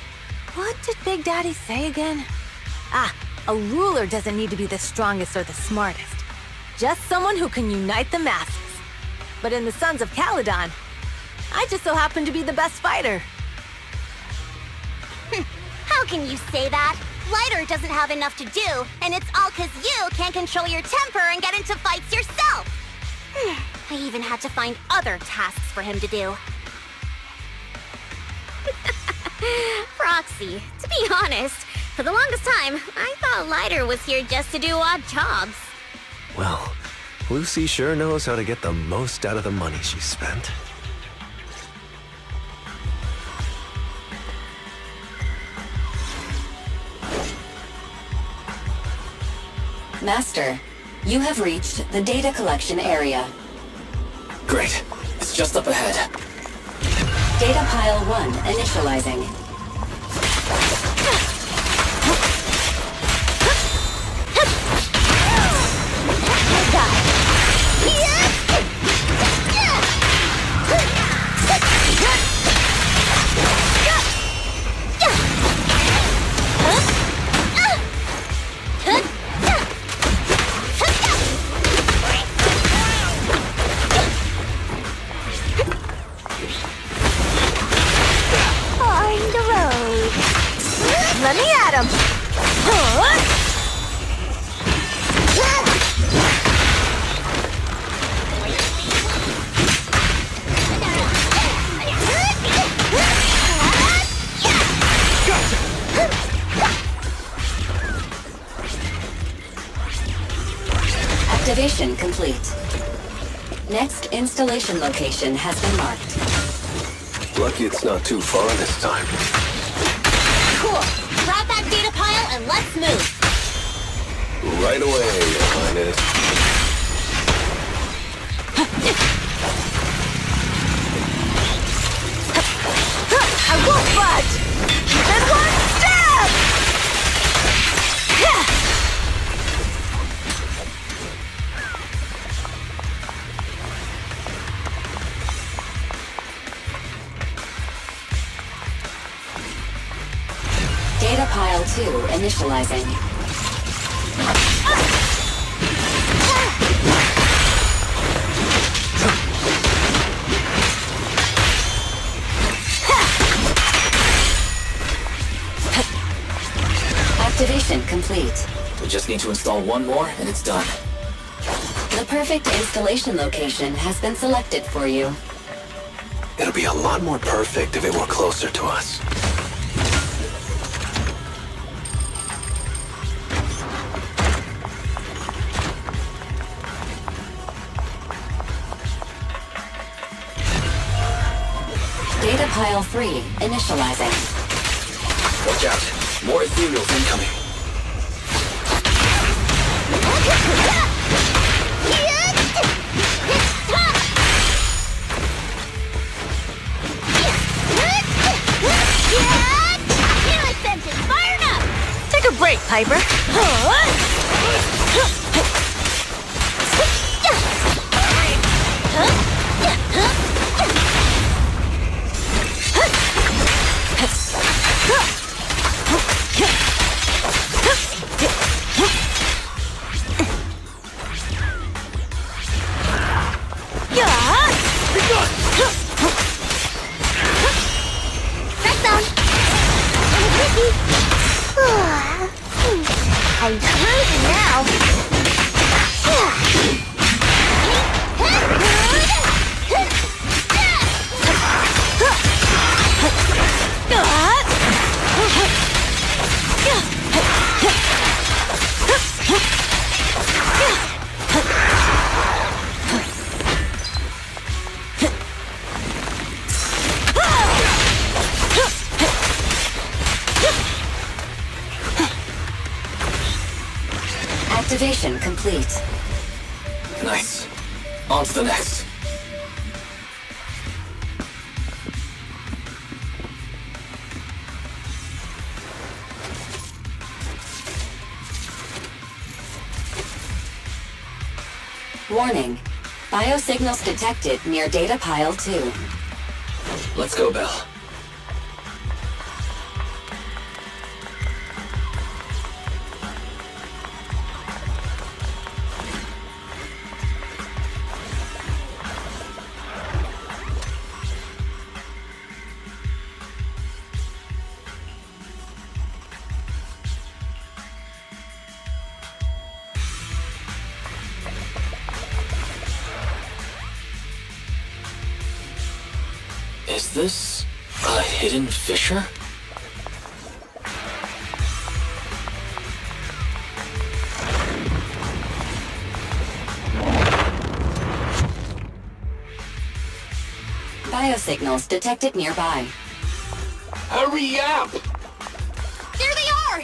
What did Big Daddy say again? Ah, a ruler doesn't need to be the strongest or the smartest. Just someone who can unite the masses. But in the Sons of Calydon, I just so happen to be the best fighter. How can you say that? Lighter doesn't have enough to do, and it's all 'cause you can't control your temper and get into fights yourself. I even had to find other tasks for him to do. Proxy, to be honest, for the longest time, I thought Lighter was here just to do odd jobs. Well, Lucy sure knows how to get the most out of the money she spent. Master, you have reached the data collection area. Great. It's just up ahead. Data pile 1 initializing. Let me at him! Activation complete. Next installation location has been marked. Lucky it's not too far this time. Cool. Grab that data pile and let's move. Right away, Your Highness. I won't budge! Even one step! Data pile 2 initializing. Activation complete. We just need to install one more and it's done. The perfect installation location has been selected for you. It'll be a lot more perfect if it were closer to us. Data pile 3 initializing. Watch out. More ethereals incoming. Take a break, Piper. I'm cruising now. Activation complete. Nice. On to the next. Warning. Biosignals detected near data pile 2. Let's go, Belle. Is this a hidden fissure? Biosignals detected nearby. Hurry up! There they are!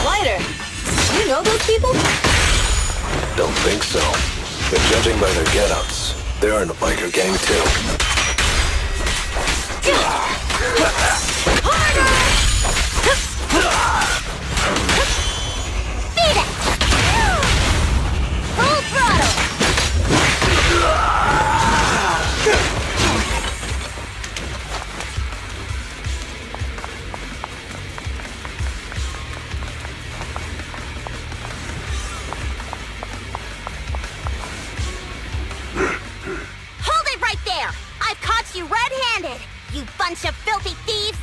Lighter! You know those people? Don't think so. But judging by their get-ups, they're in a biker gang too. Beat it! Full throttle! Hold it right there! I've caught you red-handed, you bunch of filthy thieves!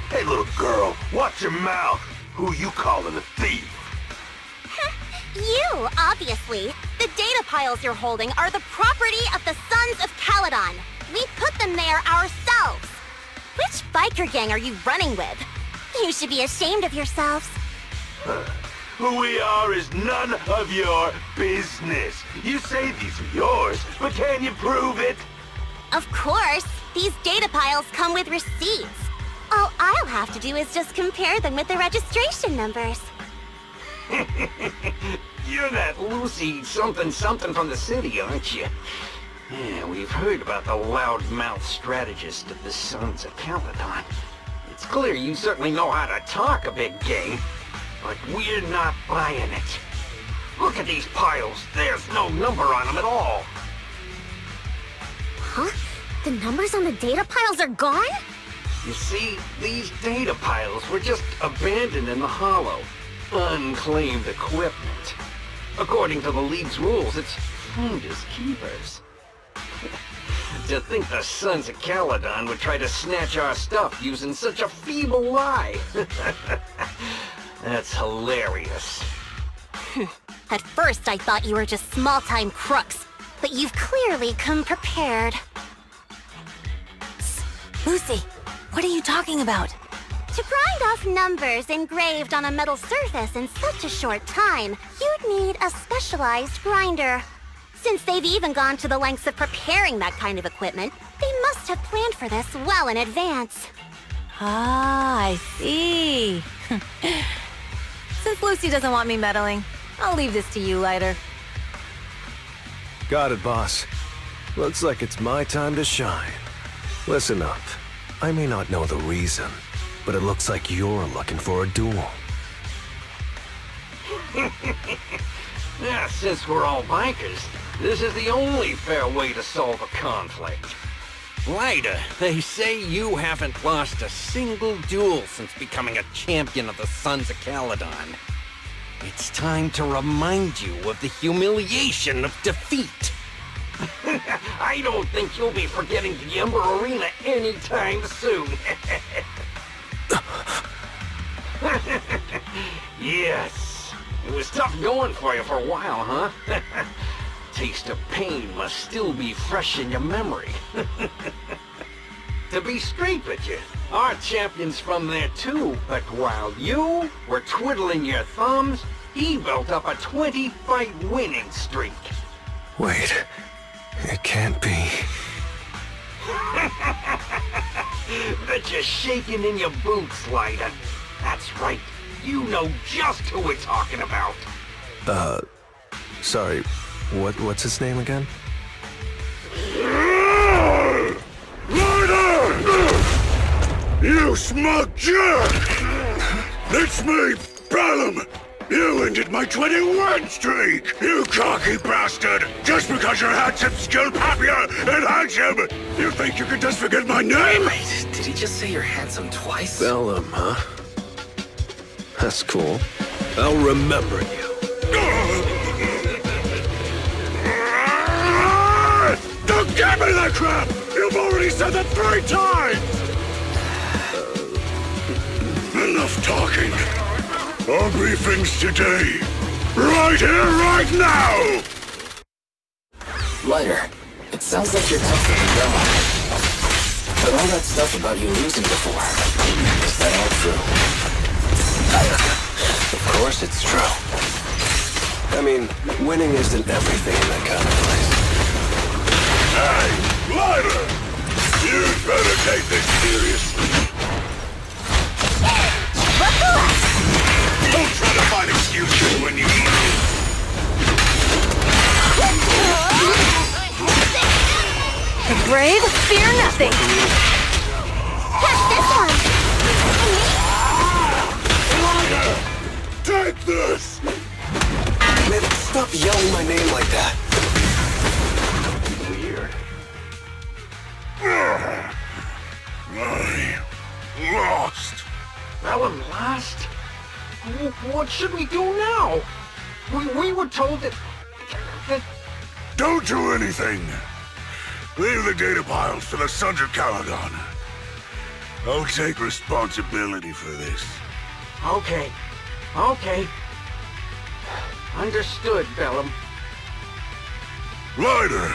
Hey, little girl, watch your mouth. Who you calling a thief? You, obviously. The data piles you're holding are the property of the Sons of Calydon. We put them there ourselves. Which biker gang are you running with? You should be ashamed of yourselves. Who we are is none of your business. You say these are yours, but can you prove it? Of course. These data piles come with receipts. All I'll have to do is just compare them with the registration numbers. You're that Lucy something from the city, aren't you? Yeah, we've heard about the loudmouth strategist of the Sons of Calydon. It's clear you certainly know how to talk a big game, but we're not buying it. Look at these piles. There's no number on them at all. Huh? The numbers on the data piles are gone? You see, these data piles were just abandoned in the hollow. Unclaimed equipment. According to the League's rules, it's finders keepers. To think the Sons of Calydon would try to snatch our stuff using such a feeble lie. That's hilarious. At first I thought you were just small-time crooks, but you've clearly come prepared. Lucy, what are you talking about? To grind off numbers engraved on a metal surface in such a short time, you'd need a specialized grinder. Since they've even gone to the lengths of preparing that kind of equipment, they must have planned for this well in advance. Ah, I see. Since Lucy doesn't want me meddling, I'll leave this to you, Lighter. Got it, boss. Looks like it's my time to shine. Listen up. I may not know the reason, but it looks like you're looking for a duel. Yeah, since we're all bikers, this is the only fair way to solve a conflict. Lighter, they say you haven't lost a single duel since becoming a champion of the Sons of Calydon. It's time to remind you of the humiliation of defeat. I don't think you'll be forgetting the Ember Arena anytime soon. Yes, it was tough going for you for a while, huh? Taste of pain must still be fresh in your memory. To be straight with you, our champion's from there too, but while you were twiddling your thumbs, he built up a 20-fight winning streak. Wait, It can't be. Bet you're shaking in your boots, Lighter. That's right. You know just who we're talking about. Sorry. What's his name again? Lighter! You smug jerk! It's me, Bellum! You ended my 21 streak! You cocky bastard! Just because you're handsome, skilled, popular, and handsome! You think you can just forget my name? Wait, did he just say you're handsome twice? Bellum, huh? That's cool. I'll remember you. Don't give me that crap! You've already said that 3 times! Enough talking. Our briefings today. Right here, right now! Lighter, it sounds like you're tougher than Bellum. But all that stuff about you losing before, is that all true? Of course it's true. I mean, winning isn't everything in that kind of place. Hey, Lighter! You'd better take this seriously. Don't try to find excuses when you lose. The brave fear nothing. Catch this one! Lighter! Take this! Man, stop yelling my name like that. Weird. I lost. Bellum lost? What should we do now? We were told that... Don't do anything. Leave the data piles to the Sons of Calydon. I'll take responsibility for this. Okay. Understood, Bellum. Lighter,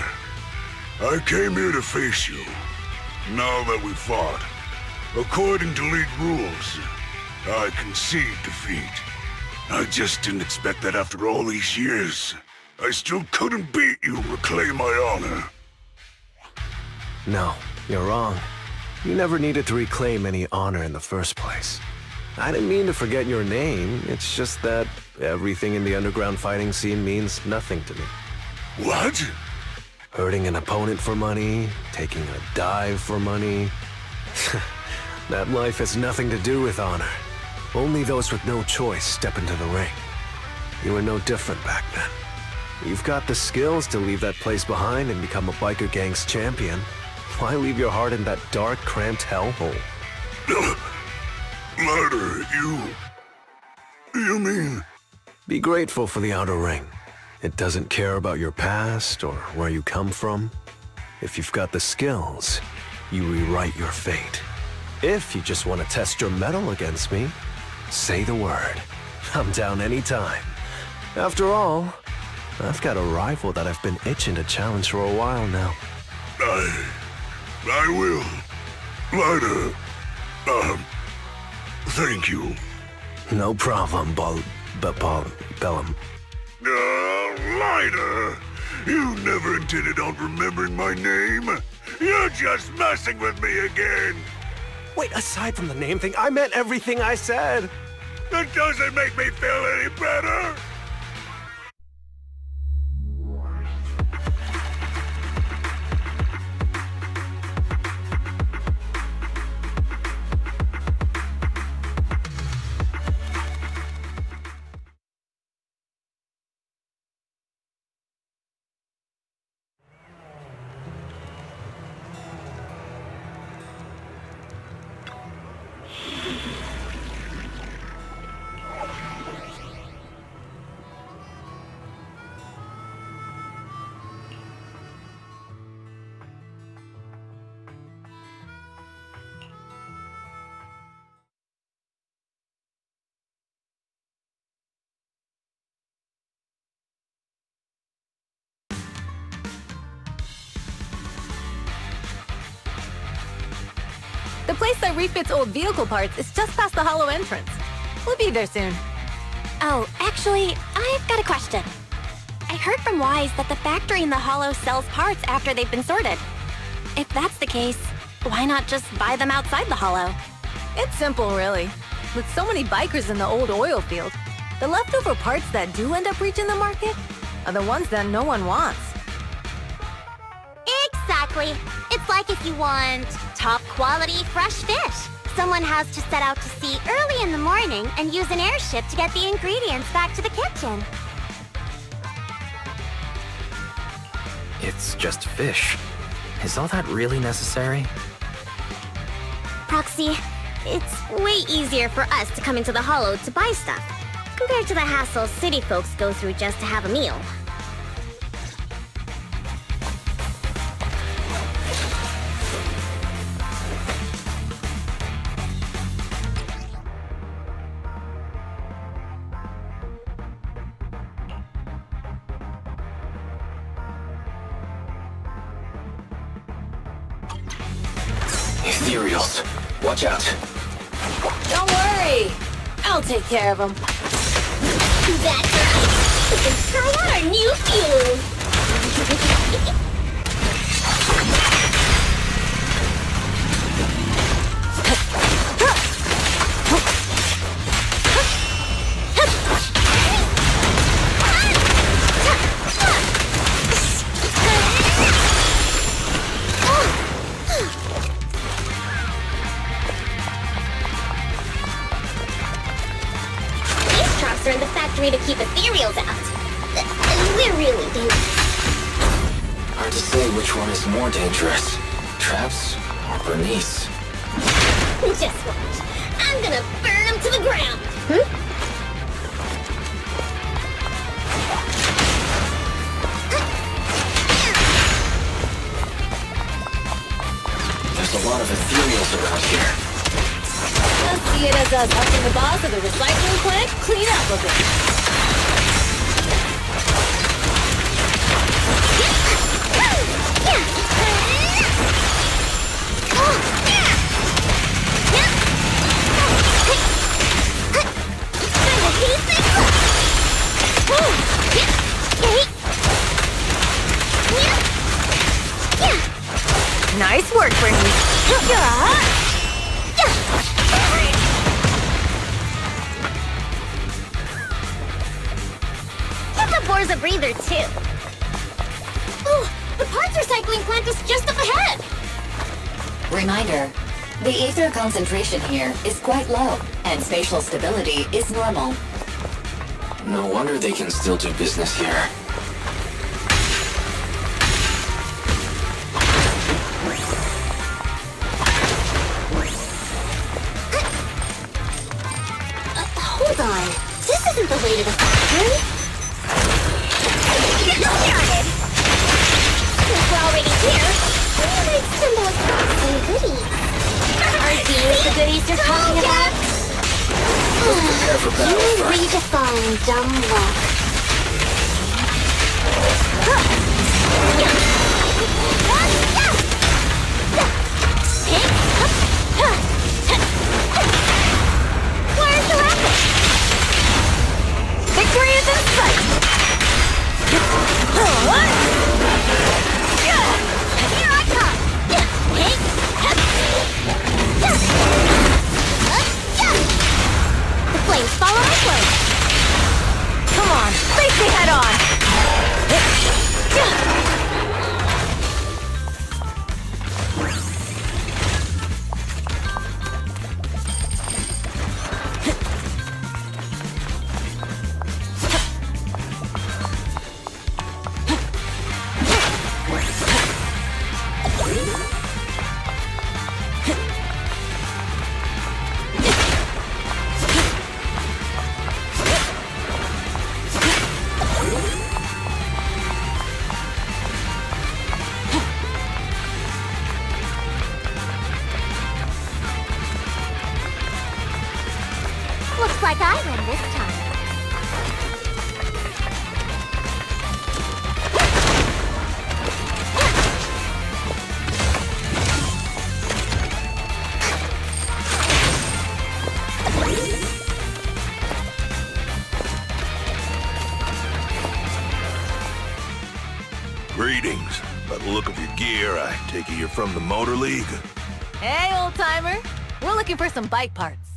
I came here to face you. Now that we fought, according to League rules, I concede defeat. I just didn't expect that after all these years, I still couldn't beat you and reclaim my honor. No, you're wrong. You never needed to reclaim any honor in the first place. I didn't mean to forget your name, it's just that everything in the underground fighting scene means nothing to me. What? Hurting an opponent for money, taking a dive for money. That life has nothing to do with honor. Only those with no choice step into the ring. You were no different back then. You've got the skills to leave that place behind and become a biker gang's champion. Why leave your heart in that dark, cramped hellhole? Lighter, you mean... Be grateful for the outer ring. It doesn't care about your past or where you come from. If you've got the skills, you rewrite your fate. If you just want to test your mettle against me, say the word. I'm down anytime. After all, I've got a rival that I've been itching to challenge for a while now. I will. Lighter, thank you. No problem, Bellum. Lighter! You never intended on remembering my name. You're just messing with me again. Wait, aside from the name thing, I meant everything I said. That doesn't make me feel any better. The place that refits old vehicle parts is just past the hollow entrance. We'll be there soon. Oh, actually, I've got a question. I heard from Wise that the factory in the Hollow sells parts after they've been sorted. If that's the case, why not just buy them outside the Hollow? It's simple, really. With so many bikers in the old oil field, the leftover parts that do end up reaching the market are the ones that no one wants. Exactly. It's like if you want top quality fresh fish. Someone has to set out to sea early in the morning and use an airship to get the ingredients back to the kitchen. It's just fish. Is all that really necessary? Proxy, it's way easier for us to come into the Hollow to buy stuff, compared to the hassle city folks go through just to have a meal. Ethereals, watch out. Don't worry! I'll take care of them. That's right! We can try out our new fuel! Are in the factory to keep ethereals out. We're really dangerous. Hard to say which one is more dangerous. Traps or Bernice? Just watch. I'm gonna burn them to the ground. There's a lot of ethereals around here. Let's see it as us helping the boss of the recycling plant clean up a bit. Nice work, Brittany. Boar's a breather, too. Ooh, the parts recycling plant is just up ahead! Reminder, the ether concentration here is quite low, and spatial stability is normal. No wonder they can still do business here. Hold on. This isn't the way to the factory. Get started! Since we're already here, we might stumble across some goodies. Are these the goodies you're talking about? You redefine dumb luck. Where's the rocket? Victory is in sight! Here I come! The flames follow my flames! Come on, face me head on! Looks like I win this time. the look of your gear, I take it you're from the Motor League? Hey, old-timer. We're looking for some bike parts.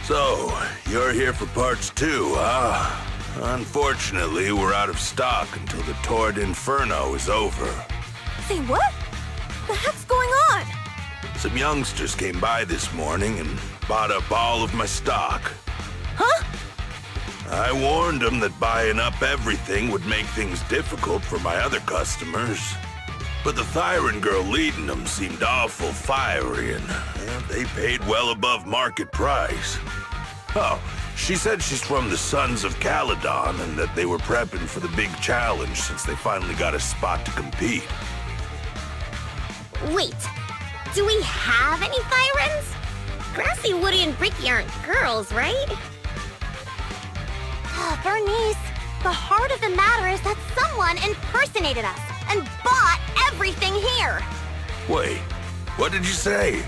So, you're here for parts too, huh? Unfortunately, we're out of stock until the Torrid Inferno is over. Say what? The heck's going on? Some youngsters came by this morning and bought up all of my stock. Huh? I warned them that buying up everything would make things difficult for my other customers. But the Thyron girl leading them seemed awful fiery, and they paid well above market price. Oh, she said she's from the Sons of Calydon and that they were prepping for the big challenge since they finally got a spot to compete. Wait, do we have any Thyrans? Grassy, Woody, and Bricky aren't girls, right? Bernice, the heart of the matter is that someone impersonated us and bought everything here. Wait, what did you say?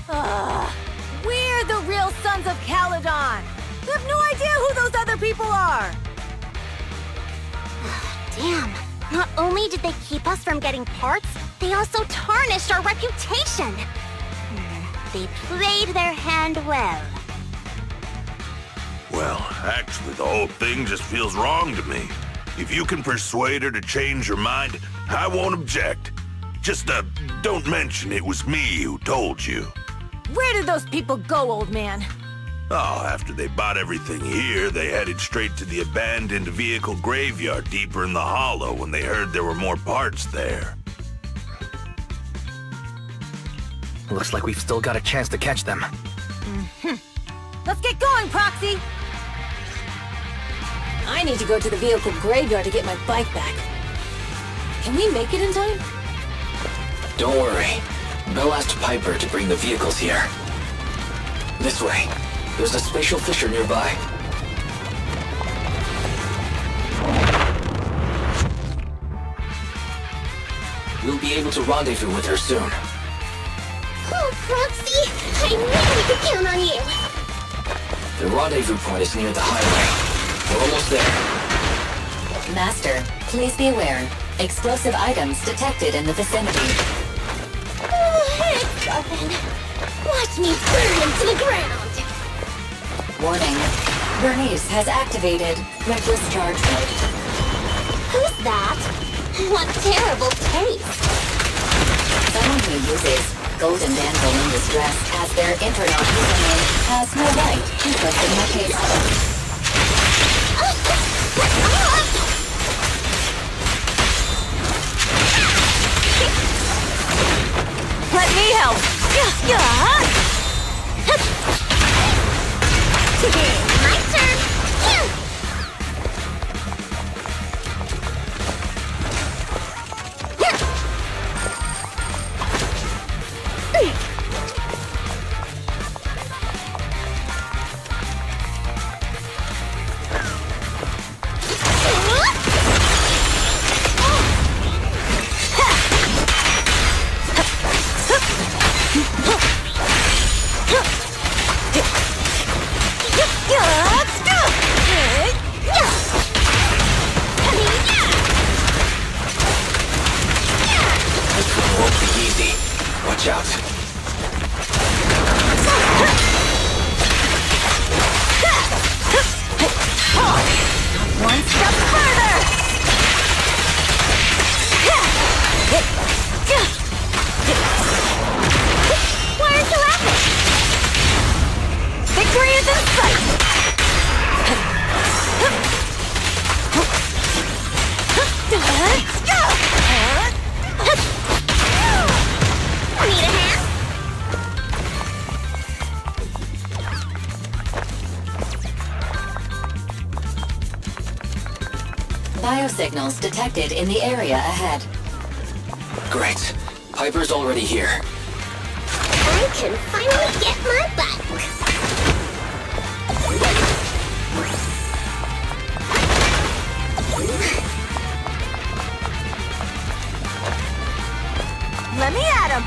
We're the real Sons of Calydon. We have no idea who those other people are. Damn, not only did they keep us from getting parts, they also tarnished our reputation. They played their hand well. Well, actually, the whole thing just feels wrong to me. If you can persuade her to change her mind, I won't object. Just, don't mention it was me who told you. Where did those people go, old man? Oh, after they bought everything here, they headed straight to the abandoned vehicle graveyard deeper in the hollow when they heard there were more parts there. Looks like we've still got a chance to catch them. Let's get going, Proxy! I need to go to the vehicle graveyard to get my bike back. Can we make it in time? Don't worry. Bell asked Piper to bring the vehicles here. This way. There's a spatial fissure nearby. We'll be able to rendezvous with her soon. Oh, Proxy! I knew we could count on you! The rendezvous point is near the highway. We're almost there. Master, please be aware. Explosive items detected in the vicinity. Oh, it's nothing. Watch me burn him to the ground! Warning. Bernice has activated reckless charge mode. Who's that? What terrible taste! Someone who uses Golden Danville in distress as their Inferno username has no right to put in my case. Let me help! My turn! Watch out. One step further! Why aren't you laughing? Victory is in sight! Need a hand? Biosignals detected in the area ahead. Great. Piper's already here. I can finally get my bike. Let me at him!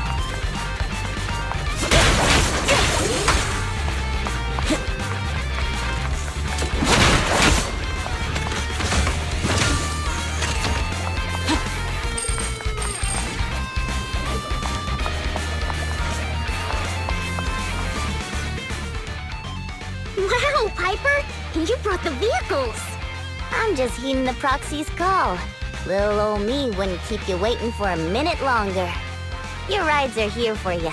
Whoa, Piper! You brought the vehicles! I'm just heeding the proxy's call. Little old me wouldn't keep you waiting for a minute longer. Your rides are here for you.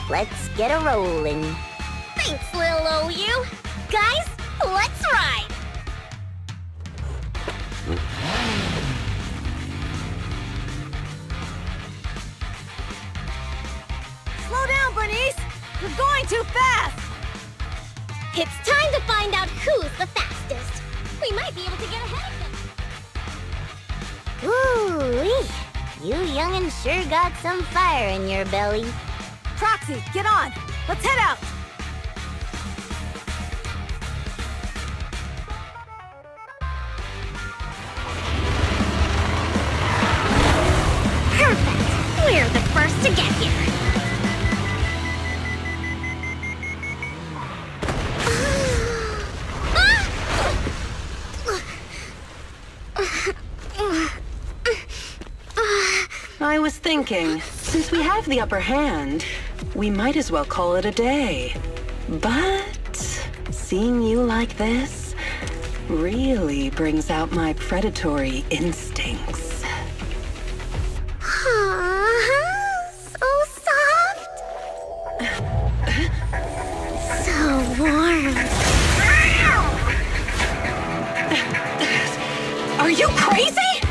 Let's get a rolling. Thanks, little OU. Guys, let's ride! Slow down, Bernice! You're going too fast! It's time to find out who's the fastest. We might be able to get ahead of them. Ooh-wee. You young'un sure got some fire in your belly. Proxy, get on! Let's head out! Perfect! We're the first to get here. I was thinking, since we have the upper hand, we might as well call it a day. But seeing you like this really brings out my predatory instincts. So soft. So warm. Are you crazy?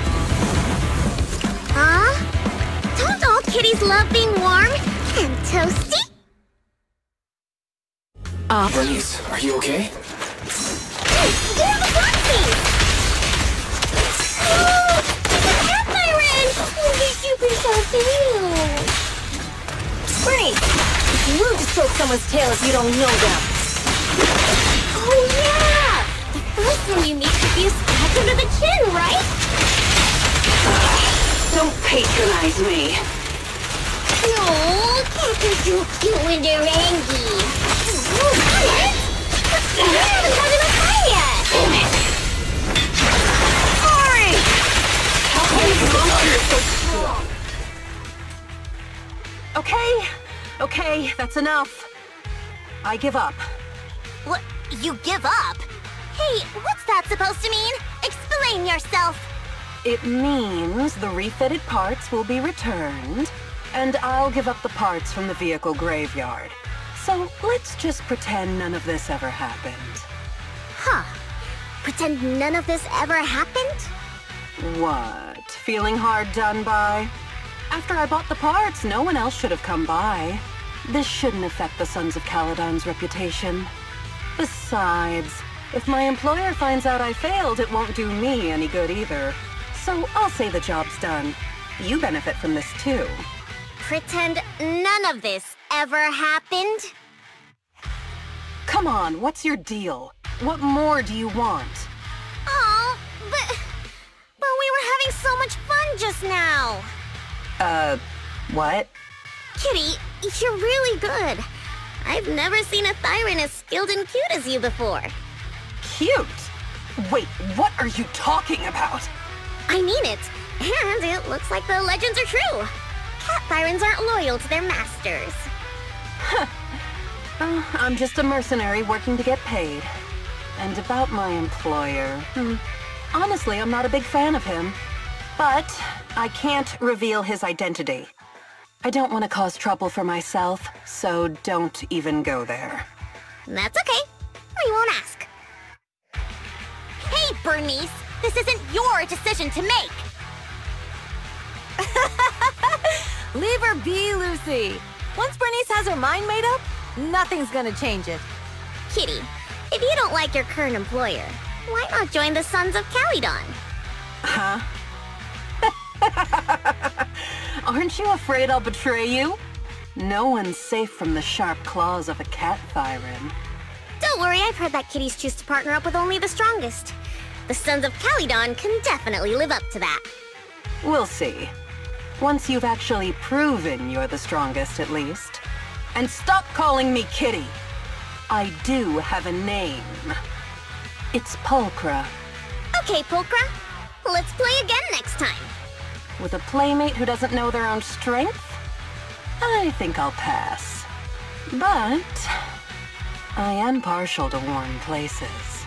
Huh? Don't all kitties love being warm and toasty? Bernice, are you okay? Hey, they're the Foxies! Oh, it's a cat siren! Oh, they're super so Bernice, it's rude to stroke someone's tail if you don't know them. Oh, yeah! The first one you meet could be a scratch under the chin, right? Don't patronize me. No, cats are so cute when they're angry. Oh, what? We haven't had enough fun yet! Damn it. Sorry! How come you are so strong? Okay, that's enough. I give up. What? You give up? Hey, what's that supposed to mean? Explain yourself. It means the refitted parts will be returned, and I'll give up the parts from the vehicle graveyard. So let's just pretend none of this ever happened. Huh. Pretend none of this ever happened? What? Feeling hard done by? After I bought the parts, no one else should have come by. This shouldn't affect the Sons of Calydon's reputation. Besides, if my employer finds out I failed, it won't do me any good either. So I'll say the job's done. You benefit from this too. Pretend none of this ever happened? Come on, what's your deal? What more do you want? Oh, but we were having so much fun just now. What? Kitty, you're really good. I've never seen a Thyran as skilled and cute as you before. Cute? Wait, what are you talking about? I mean it, and it looks like the legends are true. Cat Thyrans aren't loyal to their masters. I'm just a mercenary working to get paid. And about my employer, honestly, I'm not a big fan of him. But I can't reveal his identity. I don't want to cause trouble for myself, so don't even go there. That's okay. We won't ask. Hey, Bernice! This isn't your decision to make! Leave her be, Lucy. Once Bernice has her mind made up, nothing's gonna change it. Kitty, if you don't like your current employer, why not join the Sons of Calydon? Huh? Aren't you afraid I'll betray you? No one's safe from the sharp claws of a cat Thyran. Don't worry, I've heard that kitties choose to partner up with only the strongest. The Sons of Calydon can definitely live up to that. We'll see. Once you've actually proven you're the strongest, at least. And stop calling me Kitty. I do have a name. It's Pulchra. Okay, Pulchra. Let's play again next time. With a playmate who doesn't know their own strength? I think I'll pass. But I am partial to warm places.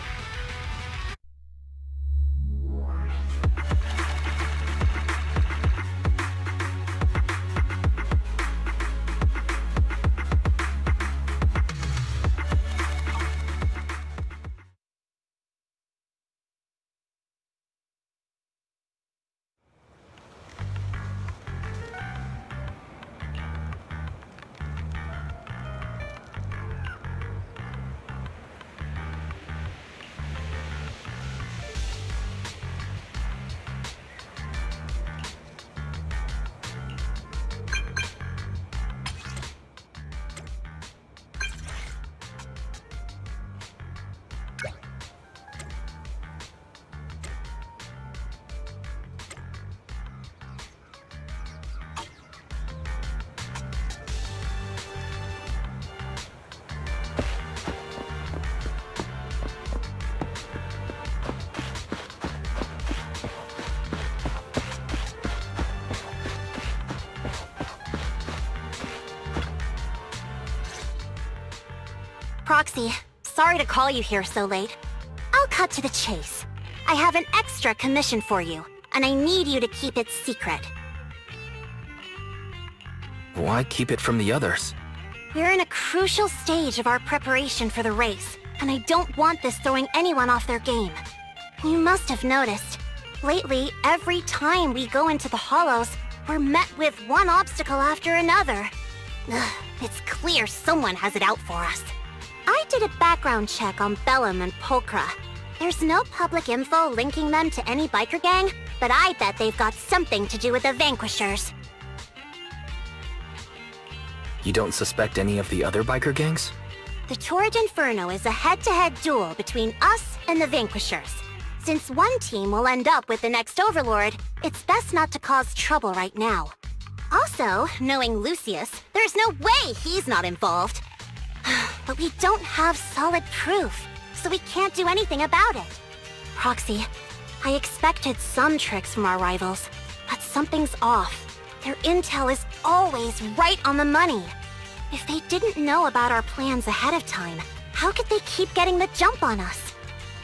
Proxy, sorry to call you here so late. I'll cut to the chase. I have an extra commission for you, and I need you to keep it secret. Why keep it from the others? We're in a crucial stage of our preparation for the race, and I don't want this throwing anyone off their game. You must have noticed. Lately, every time we go into the Hollows, we're met with one obstacle after another. Ugh, it's clear someone has it out for us. I did a background check on Bellum and Pulchra. There's no public info linking them to any biker gang, but I bet they've got something to do with the Vanquishers. You don't suspect any of the other biker gangs? The Torrid Inferno is a head-to-head duel between us and the Vanquishers. Since one team will end up with the next Overlord, it's best not to cause trouble right now. Also, knowing Lucius, there's no way he's not involved. But we don't have solid proof, so we can't do anything about it. Proxy, I expected some tricks from our rivals, but something's off. Their intel is always right on the money. If they didn't know about our plans ahead of time, how could they keep getting the jump on us?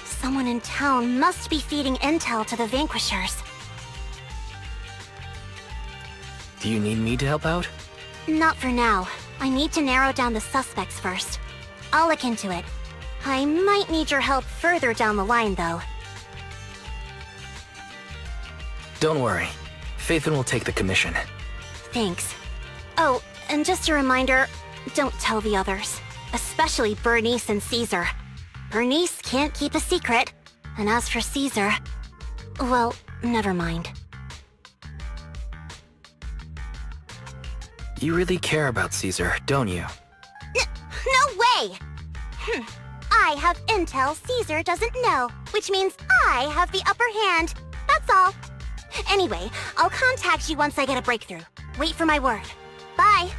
Someone in town must be feeding intel to the Vanquishers. Do you need me to help out? Not for now. I need to narrow down the suspects first. I'll look into it. I might need your help further down the line, though. Don't worry. Phaethon will take the commission. Thanks. Oh, and just a reminder, don't tell the others. Especially Bernice and Caesar. Bernice can't keep a secret. And as for Caesar... well, never mind. You really care about Caesar, don't you? No way! I have intel Caesar doesn't know, which means I have the upper hand. That's all. Anyway, I'll contact you once I get a breakthrough. Wait for my word. Bye!